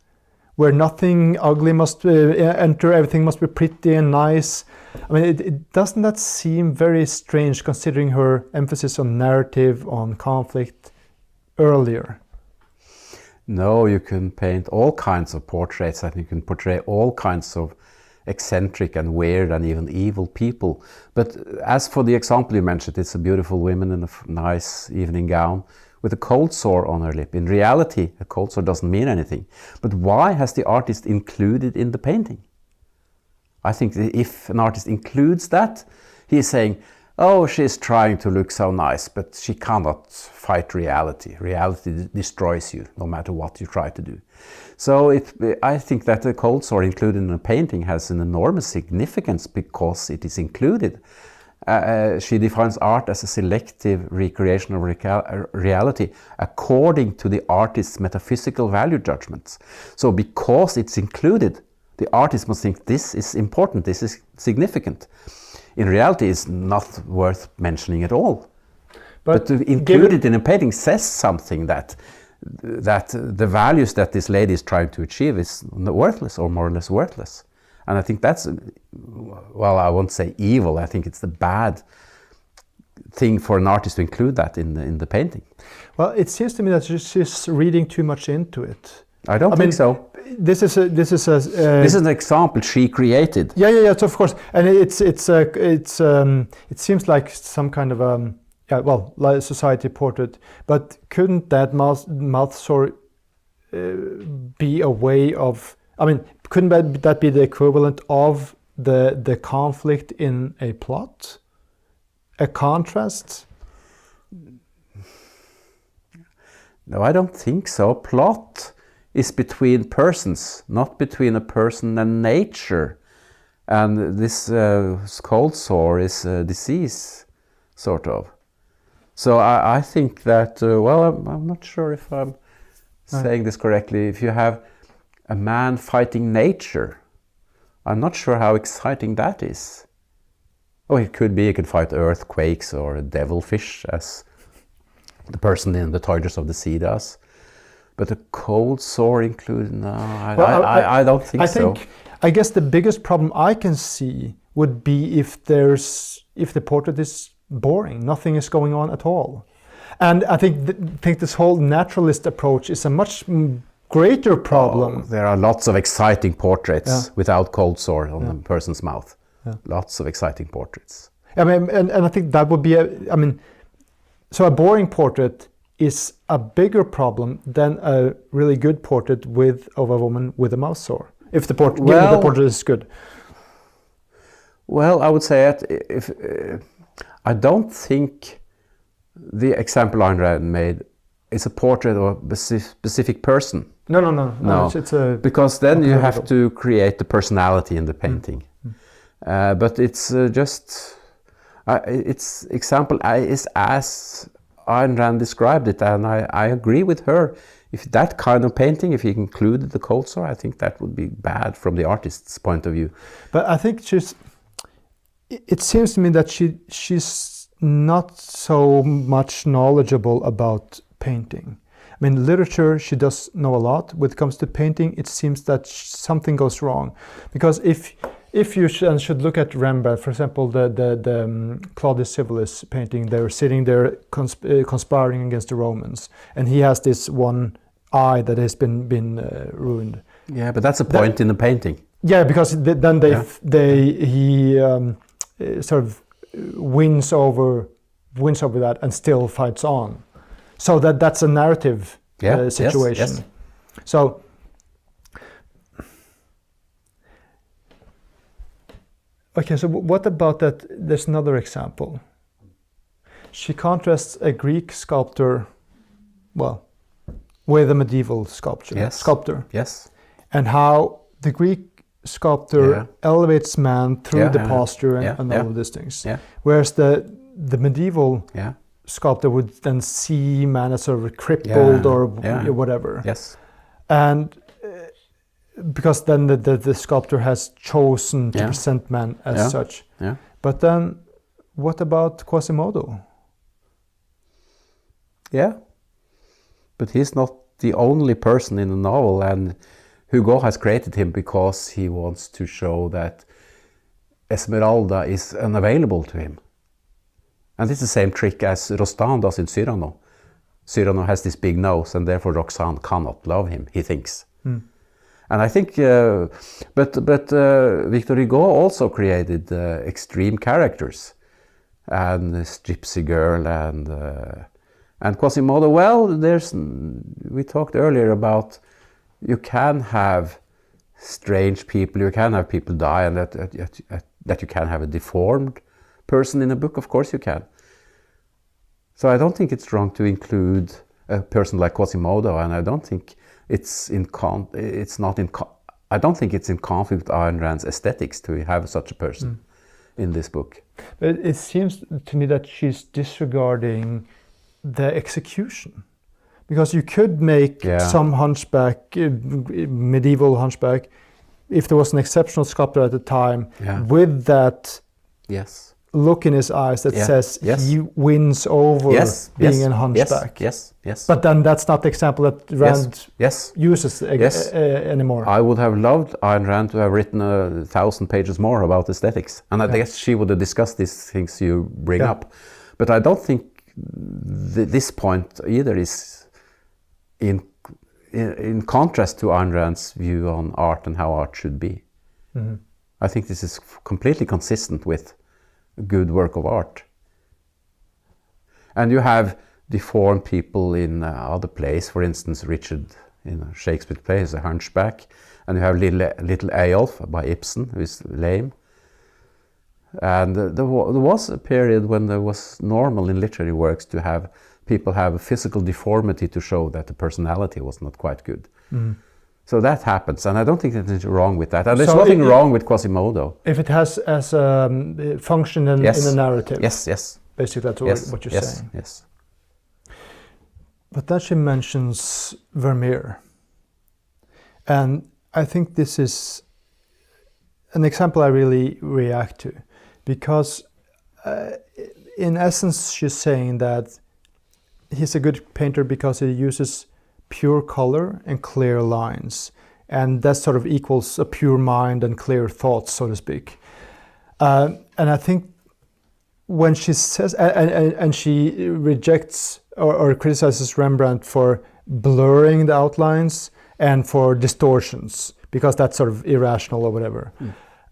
where nothing ugly must enter, everything must be pretty and nice? I mean, it doesn't that seem very strange, considering her emphasis on narrative, on conflict earlier? No, you can paint all kinds of portraits, and you can portray all kinds of eccentric and weird and even evil people. But as for the example you mentioned, it's a beautiful woman in a nice evening gown with a cold sore on her lip. In reality, a cold sore doesn't mean anything. But why has the artist included in the painting? I think that if an artist includes that, he is saying, oh, she's trying to look so nice, but she cannot fight reality. Reality destroys you, no matter what you try to do. So I think that the cold sore included in a painting has an enormous significance because it is included. She defines art as a selective recreational reality according to the artist's metaphysical value judgments. So because it's included, the artist must think this is important, this is significant. In reality, it's not worth mentioning at all. But to include it in a painting says something that the values that this lady is trying to achieve is worthless, or more or less worthless. And I think that's, well, I won't say evil, I think it's the bad thing for an artist to include that in the painting. Well, it seems to me that she's reading too much into it. I don't think so. This is an example she created. Yeah, of course, and it seems like some kind of like a society portrait. But couldn't that mouth sore be a way of? I mean, couldn't that be the equivalent of the conflict in a plot, a contrast? No, I don't think so. Plot is between persons, not between a person and nature. And this cold sore is a disease, sort of. So I think that, I'm not sure if I'm saying this correctly. If you have a man fighting nature, I'm not sure how exciting that is. Oh, it could be, he could fight earthquakes or a devilfish, as the person in The Tigers of the Sea does. But a cold sore included? No, I don't think so. I guess the biggest problem I can see would be if the portrait is boring, nothing is going on at all. And I think this whole naturalist approach is a much greater problem. Oh, there are lots of exciting portraits without cold sore on the person's mouth. Yeah. Lots of exciting portraits. I mean, and I think that would be so a boring portrait is a bigger problem than a really good portrait of a woman with a mouth sore. If the portrait is good. Well, I would say that I don't think the example Ayn Rand made is a portrait of a specific person. No. It's because then you have to create the personality in the painting. But it's just its example is as Ayn Rand described it, and I agree with her. If that kind of painting, if he included the cold sore, I think that would be bad from the artist's point of view. But I think it seems to me that she's not so much knowledgeable about painting. I mean, literature, she does know a lot. When it comes to painting, it seems that something goes wrong. Because if if you should look at Rembrandt, for example, the Claudius Civilis painting, they're sitting there conspiring against the Romans, and he has this one eye that has been ruined. Yeah, but that's a point in the painting. Yeah, because then he sort of wins over that and still fights on. So that's a narrative situation. Yes. So. Okay, so what about that? There's another example. She contrasts a Greek sculptor, with a medieval sculptor. Yes. And how the Greek sculptor elevates man through the posture and all of these things. Yeah. Whereas the medieval sculptor would then see man as sort of crippled or whatever. Yes. And because then the sculptor has chosen to present man as such. Yeah. But then what about Quasimodo? Yeah. But he's not the only person in the novel, and Hugo has created him because he wants to show that Esmeralda is unavailable to him. And it's the same trick as Rostand does in Cyrano. Cyrano has this big nose, and therefore Roxane cannot love him, he thinks. And I think, but Victor Hugo also created extreme characters, and this gypsy girl and Quasimodo. Well, we talked earlier about you can have strange people, you can have people die, and that you can have a deformed person in a book. Of course you can. So I don't think it's wrong to include a person like Quasimodo, and I don't think it's in conflict with Ayn Rand's aesthetics to have such a person in this book. But it seems to me that she's disregarding the execution, because you could make some hunchback, medieval hunchback, if there was an exceptional sculptor at the time with that look in his eyes that says he wins over being a hunchback. Yes. But then that's not the example that Rand uses anymore. I would have loved Ayn Rand to have written 1,000 pages more about aesthetics, and I guess she would have discussed these things you bring up. But I don't think this point either is in contrast to Ayn Rand's view on art and how art should be. I think this is completely consistent with a good work of art. And you have deformed people in other plays. For instance, Richard in a Shakespeare play is a hunchback, and you have Little Eyolf by Ibsen, who is lame. And there was a period when there was normal in literary works to have people have a physical deformity to show that the personality was not quite good. So that happens, and I don't think there's anything wrong with that. And there's nothing wrong with Quasimodo. If it has as a function in the narrative. Yes. Basically, that's what you're saying. Yes. But then she mentions Vermeer. And I think this is an example I really react to. Because in essence, she's saying that he's a good painter because he uses pure color and clear lines, and that sort of equals a pure mind and clear thoughts, so to speak. And I think when she says, and she rejects or criticizes Rembrandt for blurring the outlines and for distortions, because that's sort of irrational or whatever.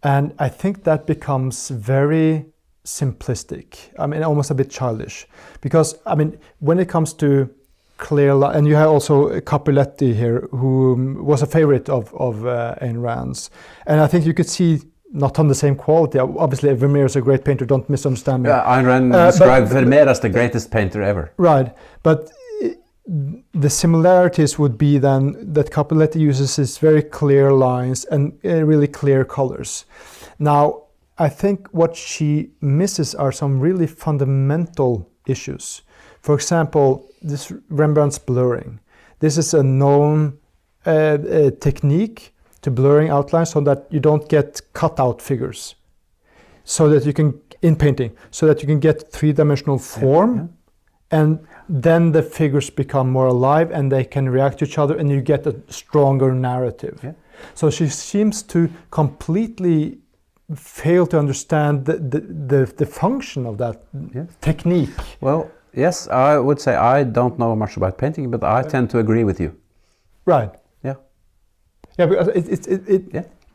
And I think that becomes very simplistic. I mean, almost a bit childish, because I mean, when it comes to clear, and you have also Capuletti here, who was a favorite of Ayn Rand's, and I think you could see not on the same quality. Obviously, Vermeer is a great painter. Don't misunderstand me. Yeah, Ayn Rand described Vermeer as the greatest painter ever. Right, but the similarities would be then that Capuletti uses his very clear lines and really clear colors. Now, I think what she misses are some really fundamental issues. For example, this Rembrandt's blurring. This is a known technique to blurring outlines so that you don't get cutout figures. So that you can, in painting, so that you can get three-dimensional form, and then the figures become more alive and they can react to each other, and you get a stronger narrative. So she seems to completely fail to understand the function of that technique. Well, yes, I would say I don't know much about painting, but I tend to agree with you. Right. Yeah. Yeah, because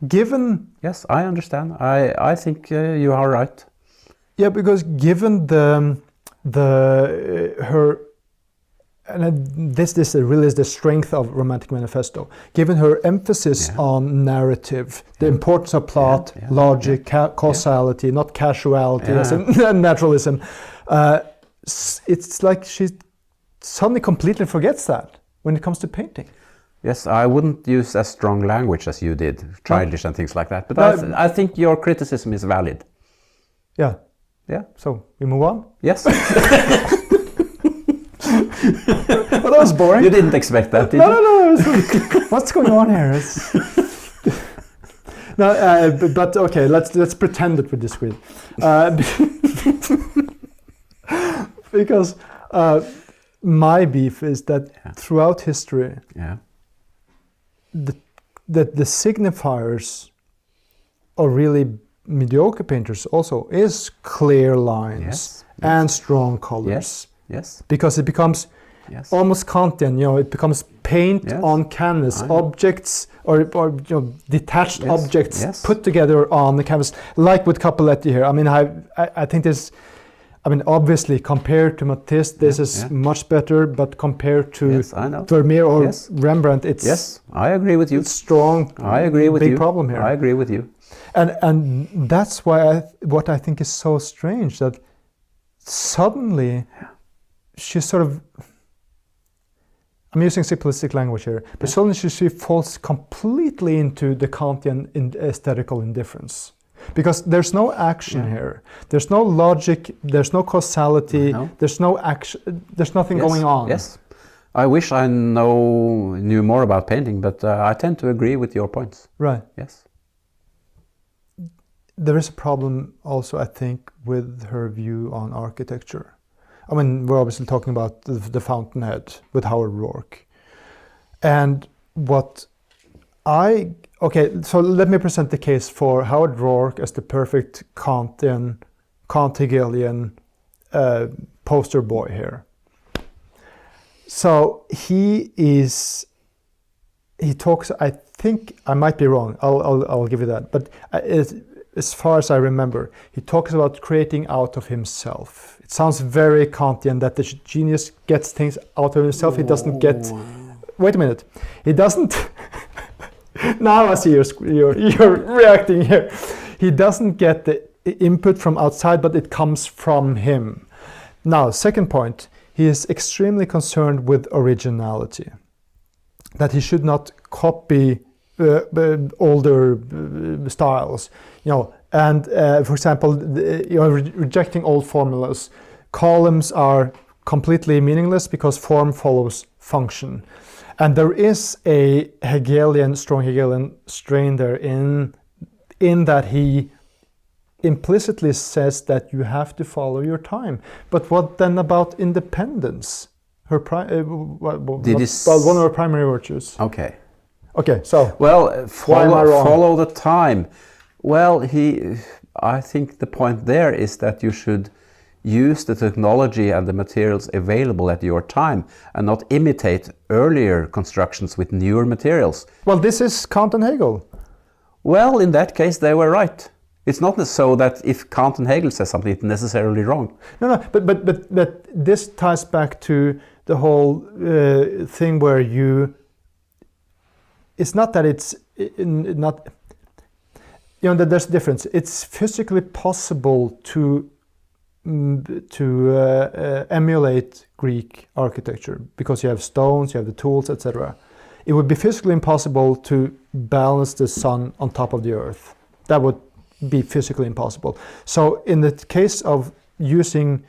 given... Yes, I understand. I think you are right. Yeah, because given this really is the strength of Romantic Manifesto. Given her emphasis on narrative, the importance of plot, logic, causality, not casuality, as in naturalism, it's like she suddenly completely forgets that when it comes to painting. Yes, I wouldn't use as strong language as you did, childish and things like that. But I think your criticism is valid. Yeah. Yeah. So we move on? Yes. Well, that was boring. You didn't expect that, did you? No. What's going on here? No, but okay. Let's pretend that we disagree. Because my beef is that throughout history, the signifiers of really mediocre painters also is clear lines and strong colors. Yes. Because it becomes almost Kantian, it becomes paint on canvas, objects or detached objects put together on the canvas, like with Cappelletti here. I mean, I think this, obviously compared to Matisse, this is much better, but compared to Vermeer or Rembrandt, it's... Yes, I agree with you. It's strong. I agree with you. Big problem here. I agree with you. And that's why what I think is so strange, that suddenly she sort of, I'm using simplistic language here, but suddenly she falls completely into the Kantian aesthetical indifference. Because there's no action here. There's no logic, there's no causality, there's no action, there's nothing going on. Yes. I wish I knew more about painting, but I tend to agree with your points. Right. Yes. There is a problem also, I think, with her view on architecture. I mean, we're obviously talking about the Fountainhead with Howard Rourke. And so let me present the case for Howard Rourke as the perfect Kant-Hegelian poster boy here. So he talks, I think, I might be wrong, I'll give you that, but as far as I remember, he talks about creating out of himself. It sounds very Kantian that the genius gets things out of himself. He doesn't get... Wait a minute. He doesn't... Now I see you're reacting here. He doesn't get the input from outside, but it comes from him. Now, second point, he is extremely concerned with originality. That he should not copy older styles, and for example, rejecting old formulas. Columns are completely meaningless because form follows function, and there is a strong Hegelian strain there in that he implicitly says that you have to follow your time. But what then about independence? One of her primary virtues. Okay, so follow the time. Well, I think the point there is that you should use the technology and the materials available at your time and not imitate earlier constructions with newer materials. Well, this is Kant and Hegel. Well, in that case, they were right. It's not so that if Kant and Hegel says something, it's necessarily wrong. No, but this ties back to the whole thing where it's not that it's not, that there's a difference. It's physically possible to emulate Greek architecture because you have stones, you have the tools, etc. It would be physically impossible to balance the sun on top of the earth. That would be physically impossible. So in the case of using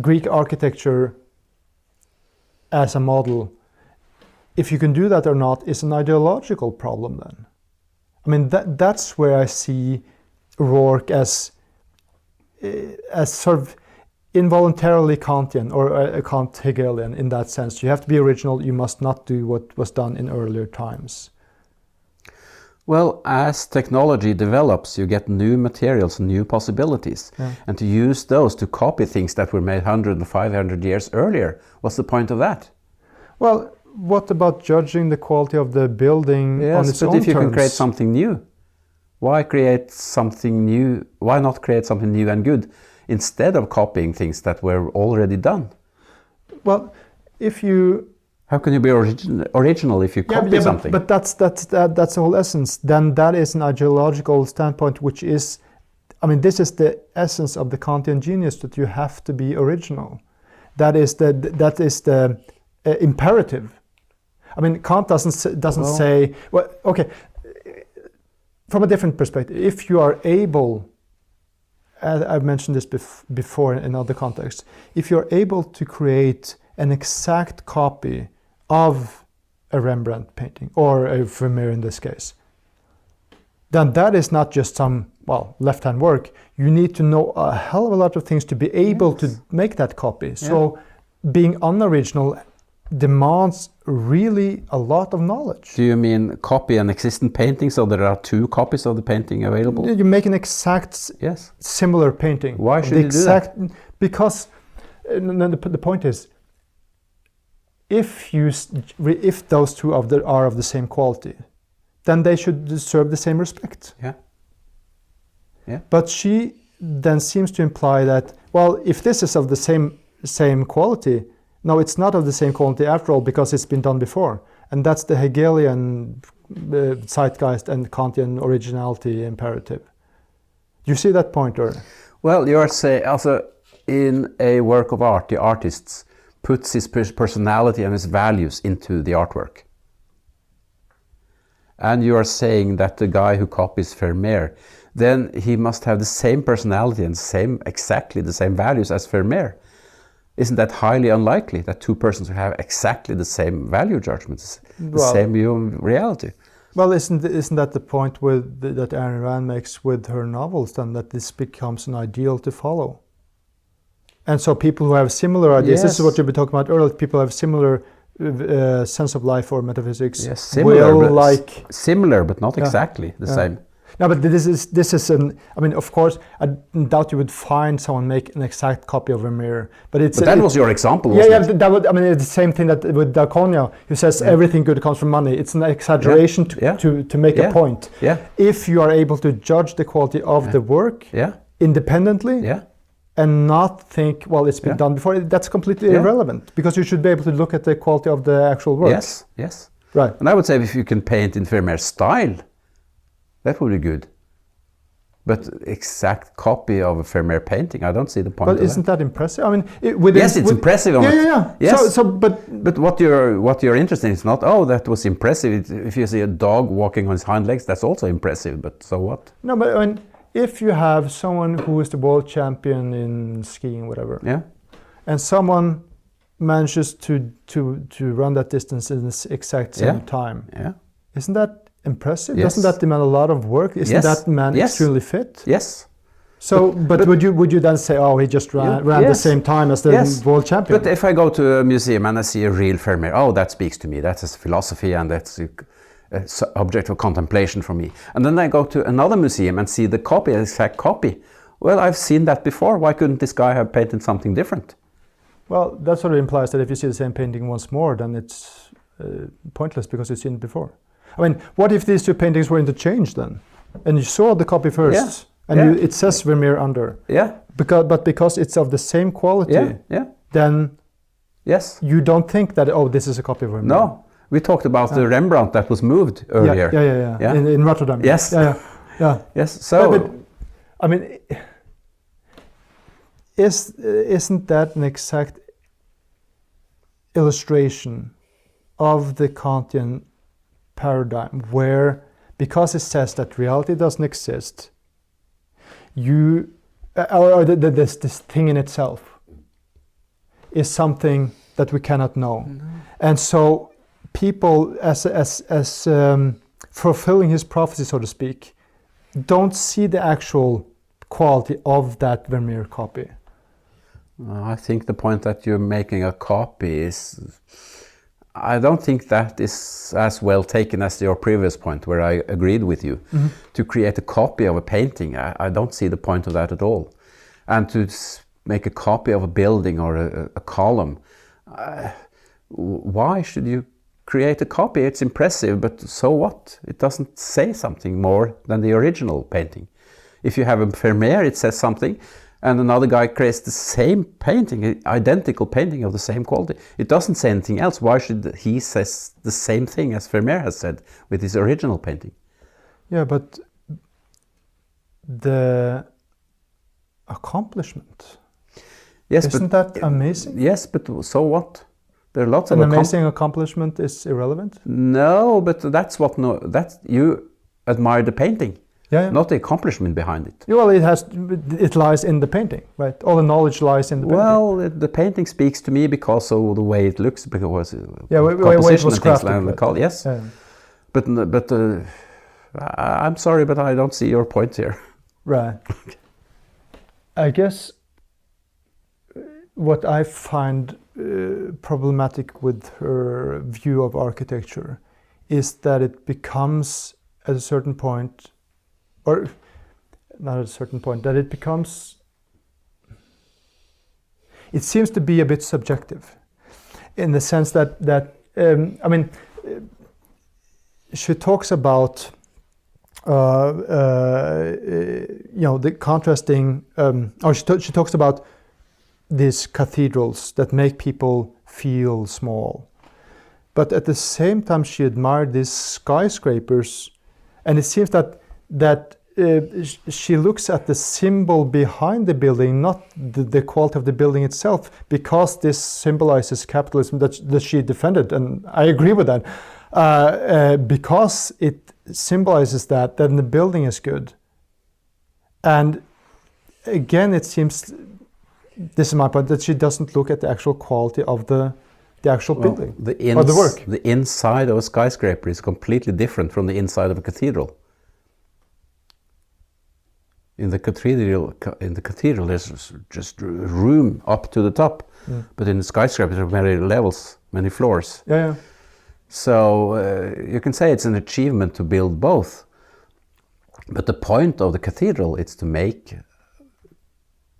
Greek architecture as a model, if you can do that or not is an ideological problem then. I mean, that's where I see Rourke as sort of involuntarily Kantian or Kant-Hegelian in that sense. You have to be original, you must not do what was done in earlier times. Well, as technology develops, you get new materials, new possibilities. Yeah. And to use those to copy things that were made 100 and 500 years earlier, what's the point of that? Well, what about judging the quality of the building on its own but if you terms? can create something new, why create something new? Why not create something new and good instead of copying things that were already done? Well, if you... How can you be original if you copy something? But that's the whole essence. Then that is an ideological standpoint, which is, I mean, this is the essence of the Kantian genius, that you have to be original. That is the imperative. I mean, Kant doesn't say, well, okay, from a different perspective, if you are able, I've mentioned this before in other contexts, if you're able to create an exact copy of a Rembrandt painting, or a Vermeer in this case, then that is not just some, well, left-hand work. You need to know a hell of a lot of things to be able to make that copy. Yeah. So being unoriginal demands really a lot of knowledge. Do you mean copy an existing painting so there are two copies of the painting available? You make an exact similar painting. Why should you do that? Because the point is, if those two are of the same quality, then they should deserve the same respect. Yeah. Yeah. But she then seems to imply that, well, if this is of the same quality, no, it's not of the same quality after all, because it's been done before. And that's the Hegelian zeitgeist and Kantian originality imperative. Do you see that point, or? Well, you are saying also in a work of art, the artist puts his personality and his values into the artwork. And you are saying that the guy who copies Vermeer, then he must have the same personality and exactly the same values as Vermeer. Isn't that highly unlikely that two persons have exactly the same value judgments, the same view of reality? Well, isn't that the point that Ayn Rand makes with her novels, then, that this becomes an ideal to follow? And so people who have similar ideas, this is what you've been talking about earlier, people who have similar sense of life or metaphysics, similar, but not exactly the same. No, but this is I mean, of course, I doubt you would find someone make an exact copy of Vermeer. But that was your example, wasn't it? That would, I mean, it's the same thing that with D'Arconio, who says everything good comes from money. It's an exaggeration to make a point. Yeah. If you are able to judge the quality of the work independently, and not think, well, it's been done before, that's completely irrelevant, because you should be able to look at the quality of the actual work. Yes. Right. And I would say if you can paint in Vermeer's style, that would be good. But exact copy of a Vermeer painting, I don't see the point. But isn't that impressive? I mean, it's impressive. Yes. But what you're interested in is not, that was impressive. If you see a dog walking on his hind legs, that's also impressive. But so what? No, but I mean, if you have someone who is the world champion in skiing, whatever, and someone manages to run that distance in the exact same time, isn't that impressive? Yes. Doesn't that demand a lot of work? Isn't that man extremely fit? Yes. So, but would you then say, he just ran the same time as the world champion? But if I go to a museum and I see a real Vermeer, that speaks to me. That's his philosophy, and that's an object of contemplation for me. And then I go to another museum and see the exact copy. Well, I've seen that before. Why couldn't this guy have painted something different? Well, that sort of implies that if you see the same painting once more, then it's pointless because you've seen it before. I mean, what if these two paintings were interchanged then? And you saw the copy first, and it says Vermeer under. Yeah. Because it's of the same quality, then you don't think that, this is a copy of Vermeer. No. We talked about the Rembrandt that was moved earlier. Yeah. In Rotterdam. Yes. Yeah. Yes. So, but I mean, isn't that an exact illustration of the Kantian paradigm, where, because it says that reality doesn't exist, this thing in itself is something that we cannot know, and so people, as fulfilling his prophecy, so to speak, don't see the actual quality of that Vermeer copy. I think the point that you're making a copy is, I don't think that is as well taken as your previous point, where I agreed with you. To create a copy of a painting, I don't see the point of that at all. And to make a copy of a building or a column, why should you create a copy? It's impressive, but so what? It doesn't say something more than the original painting. If you have a Vermeer, it says something, and another guy creates the same painting, identical painting of the same quality. It doesn't say anything else. Why should he say the same thing as Vermeer has said with his original painting? Yeah, but the accomplishment, yes, isn't that amazing? Yes, but so what? There are lots of an amazing accomplishment is irrelevant? No, but that's what you admire the painting. Yeah. Not the accomplishment behind it. Well, it lies in the painting, right? All the knowledge lies in the painting. Well, the painting speaks to me because of the way it looks, because composition and things like that. Yes, yeah. But I'm sorry, but I don't see your point here. Right. I guess what I find problematic with her view of architecture is that it becomes, at a certain point, or not at a certain point, that it becomes, it seems to be a bit subjective, in the sense that I mean, she talks about the contrasting, or she talks about these cathedrals that make people feel small, but at the same time she admired these skyscrapers, and it seems that she looks at the symbol behind the building, not the quality of the building itself, because this symbolizes capitalism that she defended, and I agree with that, because it symbolizes that then the building is good. And again, it seems, this is my point, that she doesn't look at the actual quality of the actual building or the work. The inside of a skyscraper is completely different from the inside of a cathedral. In the cathedral, there's just room up to the top, but in the skyscraper there are many levels, many floors. Yeah. So you can say it's an achievement to build both. But the point of the cathedral is to make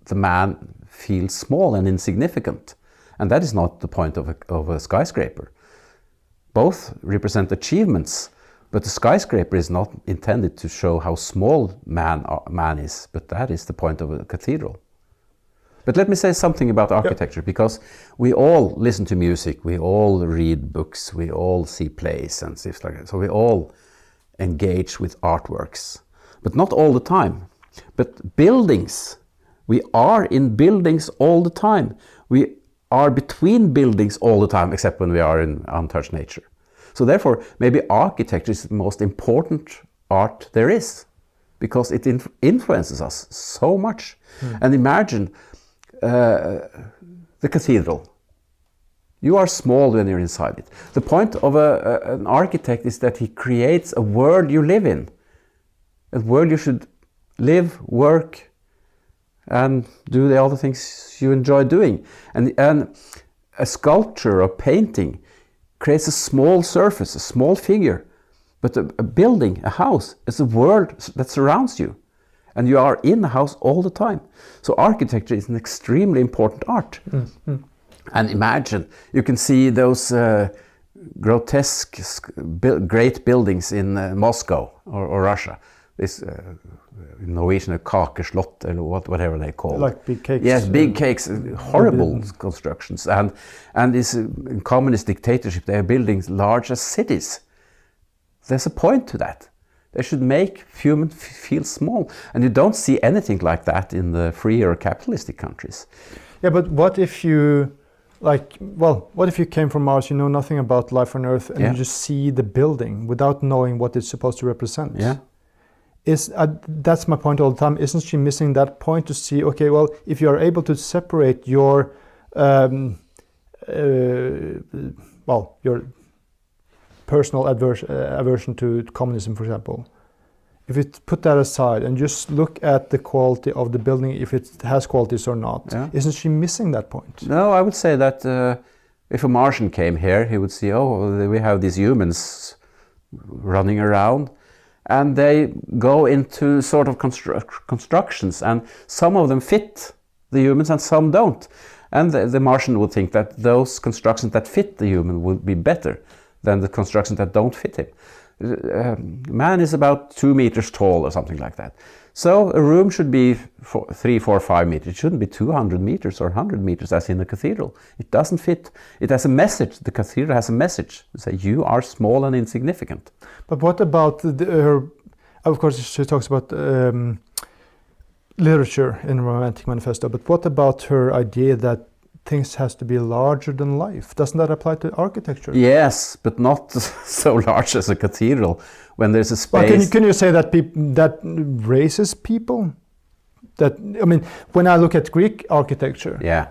the man feel small and insignificant, and that is not the point of a skyscraper. Both represent achievements. But the skyscraper is not intended to show how small man is, but that is the point of a cathedral. But let me say something about architecture, because we all listen to music, we all read books, we all see plays and stuff like that. So we all engage with artworks, but not all the time. But buildings, we are in buildings all the time. We are between buildings all the time, except when we are in untouched nature. So therefore, maybe architecture is the most important art there is, because it influences us so much. And imagine the cathedral. You are small when you're inside it. The point of an architect is that he creates a world you live in, a world you should live, work, and do the other things you enjoy doing. And a sculpture or painting creates a small surface, a small figure, but a building, a house, is a world that surrounds you, and you are in the house all the time. So architecture is an extremely important art. And imagine, you can see those grotesque, great buildings in Moscow or Russia. This Norwegian kakeslott, or whatever they call it. Like big cakes. Yes, big cakes, horrible constructions. And this communist dictatorship, they are building large as cities. There's a point to that. They should make humans feel small. And you don't see anything like that in the free or capitalistic countries. Yeah, but what if you, what if you came from Mars, you know nothing about life on Earth, and you just see the building without knowing what it's supposed to represent? Yeah. That's my point all the time. Isn't she missing that point to see, okay, well, if you are able to separate your your personal aversion to communism, for example, if you put that aside and just look at the quality of the building, if it has qualities or not, isn't she missing that point? No, I would say that if a Martian came here, he would see, oh, we have these humans running around, and they go into sort of constructions, and some of them fit the humans and some don't. And the Martian would think that those constructions that fit the human would be better than the constructions that don't fit him. Man is about 2 meters tall or something like that. So a room should be 3, 4, 5 meters. It shouldn't be 200 meters or 100 meters as in a cathedral. It doesn't fit. It has a message. The cathedral has a message to say you are small and insignificant. But what about her? Of course, she talks about literature in Romantic Manifesto. But what about her idea that things has to be larger than life? Doesn't that apply to architecture? Yes, but not so large as a cathedral. When there's a space. Well, can you say that that raises people? That, I mean, when I look at Greek architecture, yeah,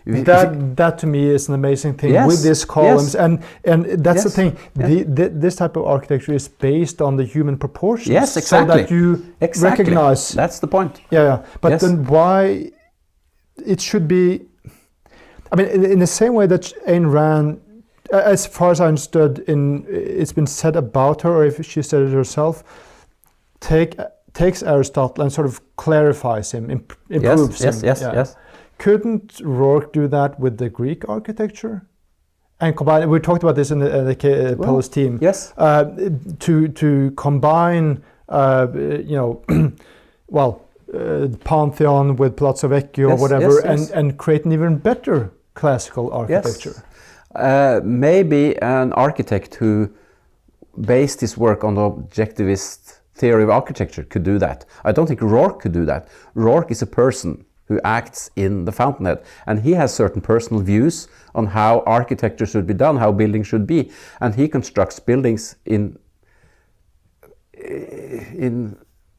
that to me is an amazing thing, yes, with these columns, yes, and that's yes, the thing. yeah. This type of architecture is based on the human proportions. Yes, exactly. So that you recognize. That's the point. Yeah. But yes. then why it should be? I mean, in the same way that Ayn Rand, as far as I understood, it's been said about her, or if she said it herself, takes Aristotle and sort of clarifies him, improves him. Yes. Couldn't Rourke do that with the Greek architecture? And combine. We talked about this in the post team. Yes. To combine, Pantheon with Palazzo Vecchio or whatever, and create an even better classical architecture. Yes. Maybe an architect who based his work on the objectivist theory of architecture could do that. I don't think Rourke could do that. Rourke is a person who acts in the Fountainhead, and he has certain personal views on how architecture should be done, how buildings should be, and he constructs buildings in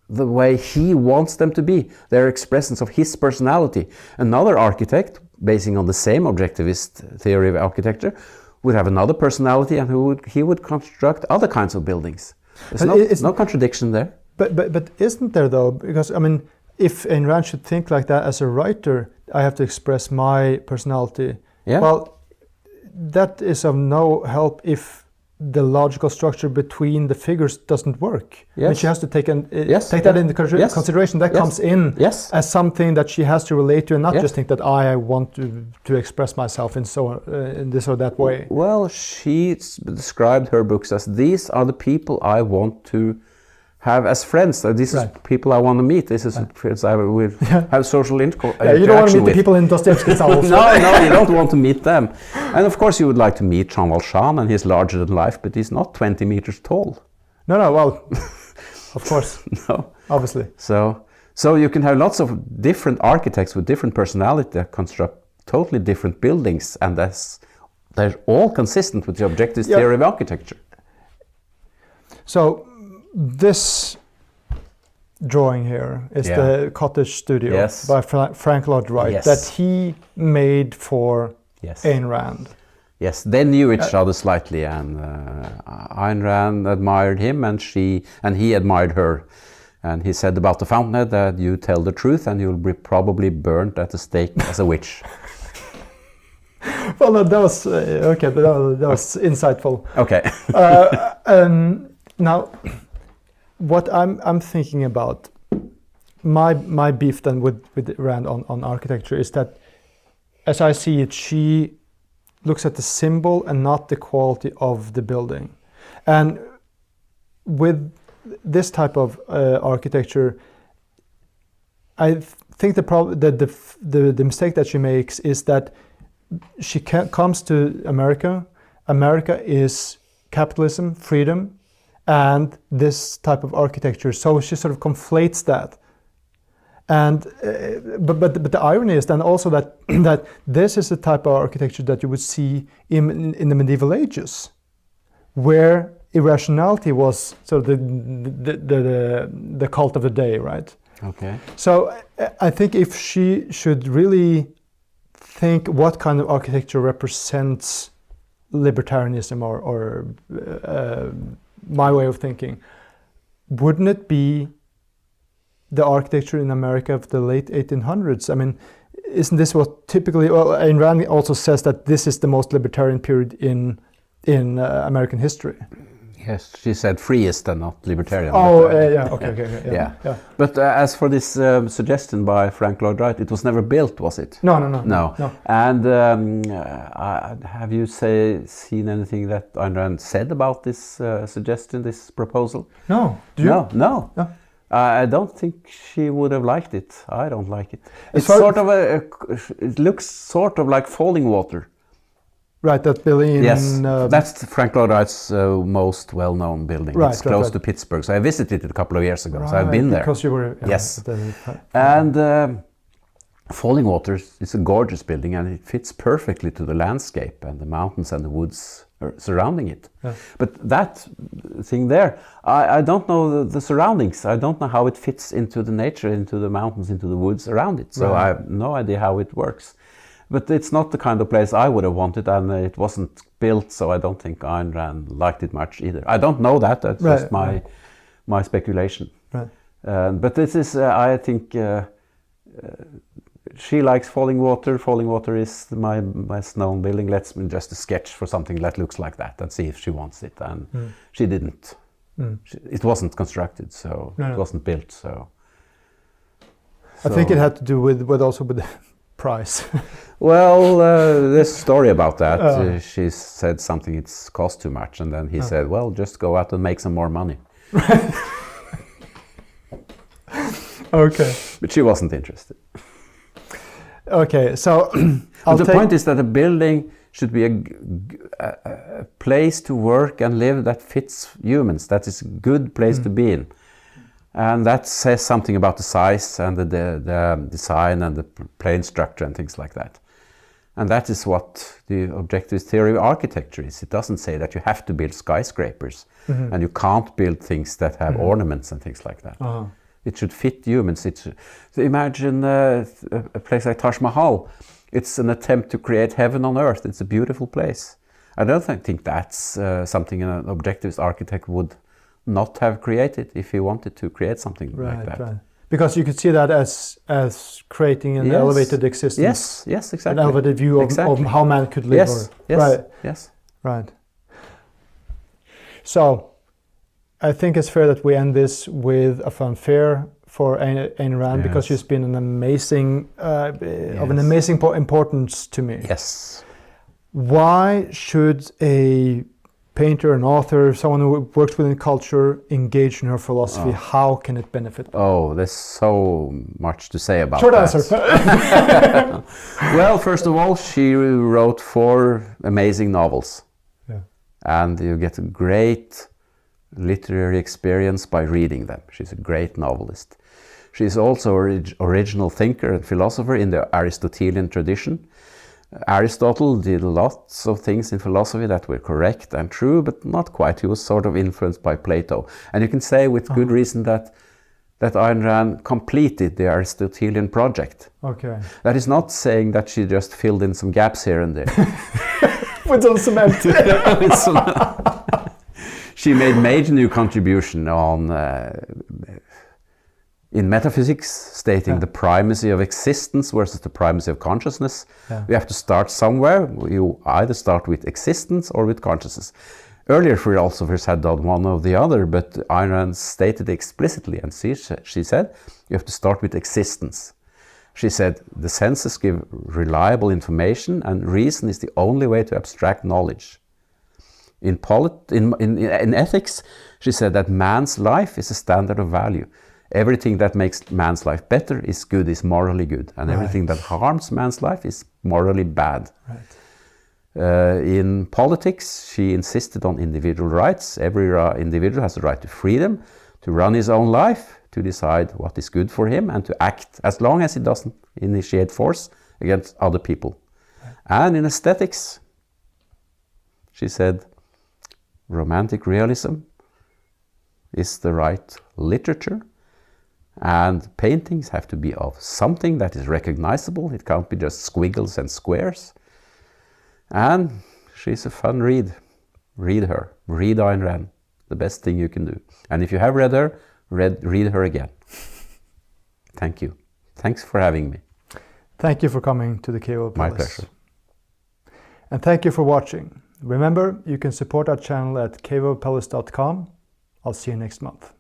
the way he wants them to be. They're expressions of his personality. Another architect, basing on the same objectivist theory of architecture, would have another personality, and he would construct other kinds of buildings. There's no contradiction there. But isn't there, though? Because, I mean, if Ayn Rand should think like that as a writer, I have to express my personality. Yeah. Well, that is of no help if the logical structure between the figures doesn't work. Yes. I mean, she has to take that into consideration. That comes in as something that she has to relate to, and not just think that I want to express myself in this or that way. Well, she described her books as, these are the people I want to have as friends. These are people I want to meet. This is friends I will have social interaction. You don't want to meet the people in Dostoevsky's house. No, you don't want to meet them. And of course you would like to meet Jean Valjean, and he's larger than life, but he's not 20 meters tall. No, well, of course. No. Obviously. So you can have lots of different architects with different personality that construct totally different buildings, and they're all consistent with the objectivist theory of architecture. So this drawing here is the cottage studio by Frank Lloyd Wright that he made for Ayn Rand. Yes, they knew each other slightly, and Ayn Rand admired him, and he admired her. And he said about the Fountainhead that you tell the truth and you'll be probably burnt at the stake as a witch. Well, that was okay, but that was insightful. Okay. Now, what I'm thinking about, my beef then with Rand on architecture is that, as I see it, she looks at the symbol and not the quality of the building. And with this type of architecture, I think the mistake that she makes is that she comes to America. America is capitalism, freedom, and this type of architecture. So she sort of conflates that. And but the irony is then also that that this is the type of architecture that you would see in the medieval ages, where irrationality was sort of the cult of the day, right? Okay. So I think if she should really think what kind of architecture represents libertarianism or my way of thinking, wouldn't it be the architecture in America of the late 1800s? I mean, isn't this what typically? Well, Ayn Rand also says that this is the most libertarian period in American history. Yes, she said freest and not libertarian. Oh, okay. Yeah. But as for this suggestion by Frank Lloyd Wright, it was never built, was it? No. And have you seen anything that Ayn Rand said about this suggestion, this proposal? No. Do you? No. I don't think she would have liked it. I don't like it. It's sort of it looks sort of like Falling Water. Right, that building. Yes, that's Frank Lloyd Wright's most well-known building. Right, it's close to Pittsburgh. So I visited it a couple of years ago. Right, so I've been there. Because you were. Yes. And Falling Water is a gorgeous building, and it fits perfectly to the landscape and the mountains and the woods surrounding it. Yeah. But that thing there, I don't know the surroundings. I don't know how it fits into the nature, into the mountains, into the woods around it. So I have no idea how it works. But it's not the kind of place I would have wanted, and it wasn't built, so I don't think Ayn Rand liked it much either. I don't know that. That's just my speculation. Right. But this is, I think, she likes Falling Water. Falling Water is my best known building. Let's just a sketch for something that looks like that and see if she wants it. And she didn't. It wasn't constructed, so it wasn't built. So I think it had to do with also with the price. Well, there's a story about that. She said something, it's cost too much, and then he said, well, just go out and make some more money. Okay. But she wasn't interested. Okay, so but the point is that a building should be a place to work and live that fits humans. That is a good place to be in. And that says something about the size and the design and the plane structure and things like that. And that is what the objectivist theory of architecture is. It doesn't say that you have to build skyscrapers and you can't build things that have ornaments and things like that. It should fit humans. So imagine a place like Taj Mahal. It's an attempt to create heaven on earth. It's a beautiful place. I don't think that's something an objectivist architect would not have created if he wanted to create something like that. Right. Because you could see that as creating an elevated existence. Yes, exactly. An elevated view of how man could live. Right. So, I think it's fair that we end this with a fanfare for Ayn Rand because she's been an amazing, of an amazing importance to me. Yes. Why should a painter, an author, someone who works within culture, engage in her philosophy? How can it benefit them? Oh, there's so much to say about that. Short answer. Well, first of all, she wrote 4 amazing novels. Yeah. And you get a great literary experience by reading them. She's a great novelist. She's also an original thinker and philosopher in the Aristotelian tradition. Aristotle did lots of things in philosophy that were correct and true, but not quite. He was sort of influenced by Plato. And you can say with good reason that Ayn Rand completed the Aristotelian project. Okay. That is not saying that she just filled in some gaps here and there. With some cement. She made major new contribution on in metaphysics, stating the primacy of existence versus the primacy of consciousness. Yeah. We have to start somewhere. You either start with existence or with consciousness. Earlier philosophers had done one or the other, but Ayn Rand stated explicitly, and she said, you have to start with existence. She said, the senses give reliable information, and reason is the only way to abstract knowledge. In ethics, she said that man's life is a standard of value. Everything that makes man's life better is good, is morally good. And everything that harms man's life is morally bad. Right. In politics, she insisted on individual rights. Every individual has the right to freedom, to run his own life, to decide what is good for him, and to act as long as he doesn't initiate force against other people. Right. And in aesthetics, she said, romantic realism is the right literature. And paintings have to be of something that is recognizable. It can't be just squiggles and squares. And she's a fun read. Read her. Read Ayn Rand. The best thing you can do. And if you have read her, read her again. Thank you. Thanks for having me. Thank you for coming to the Cave of My Palace. pleasure. And thank you for watching. Remember, you can support our channel at caveofpalace.com. I'll see you next month.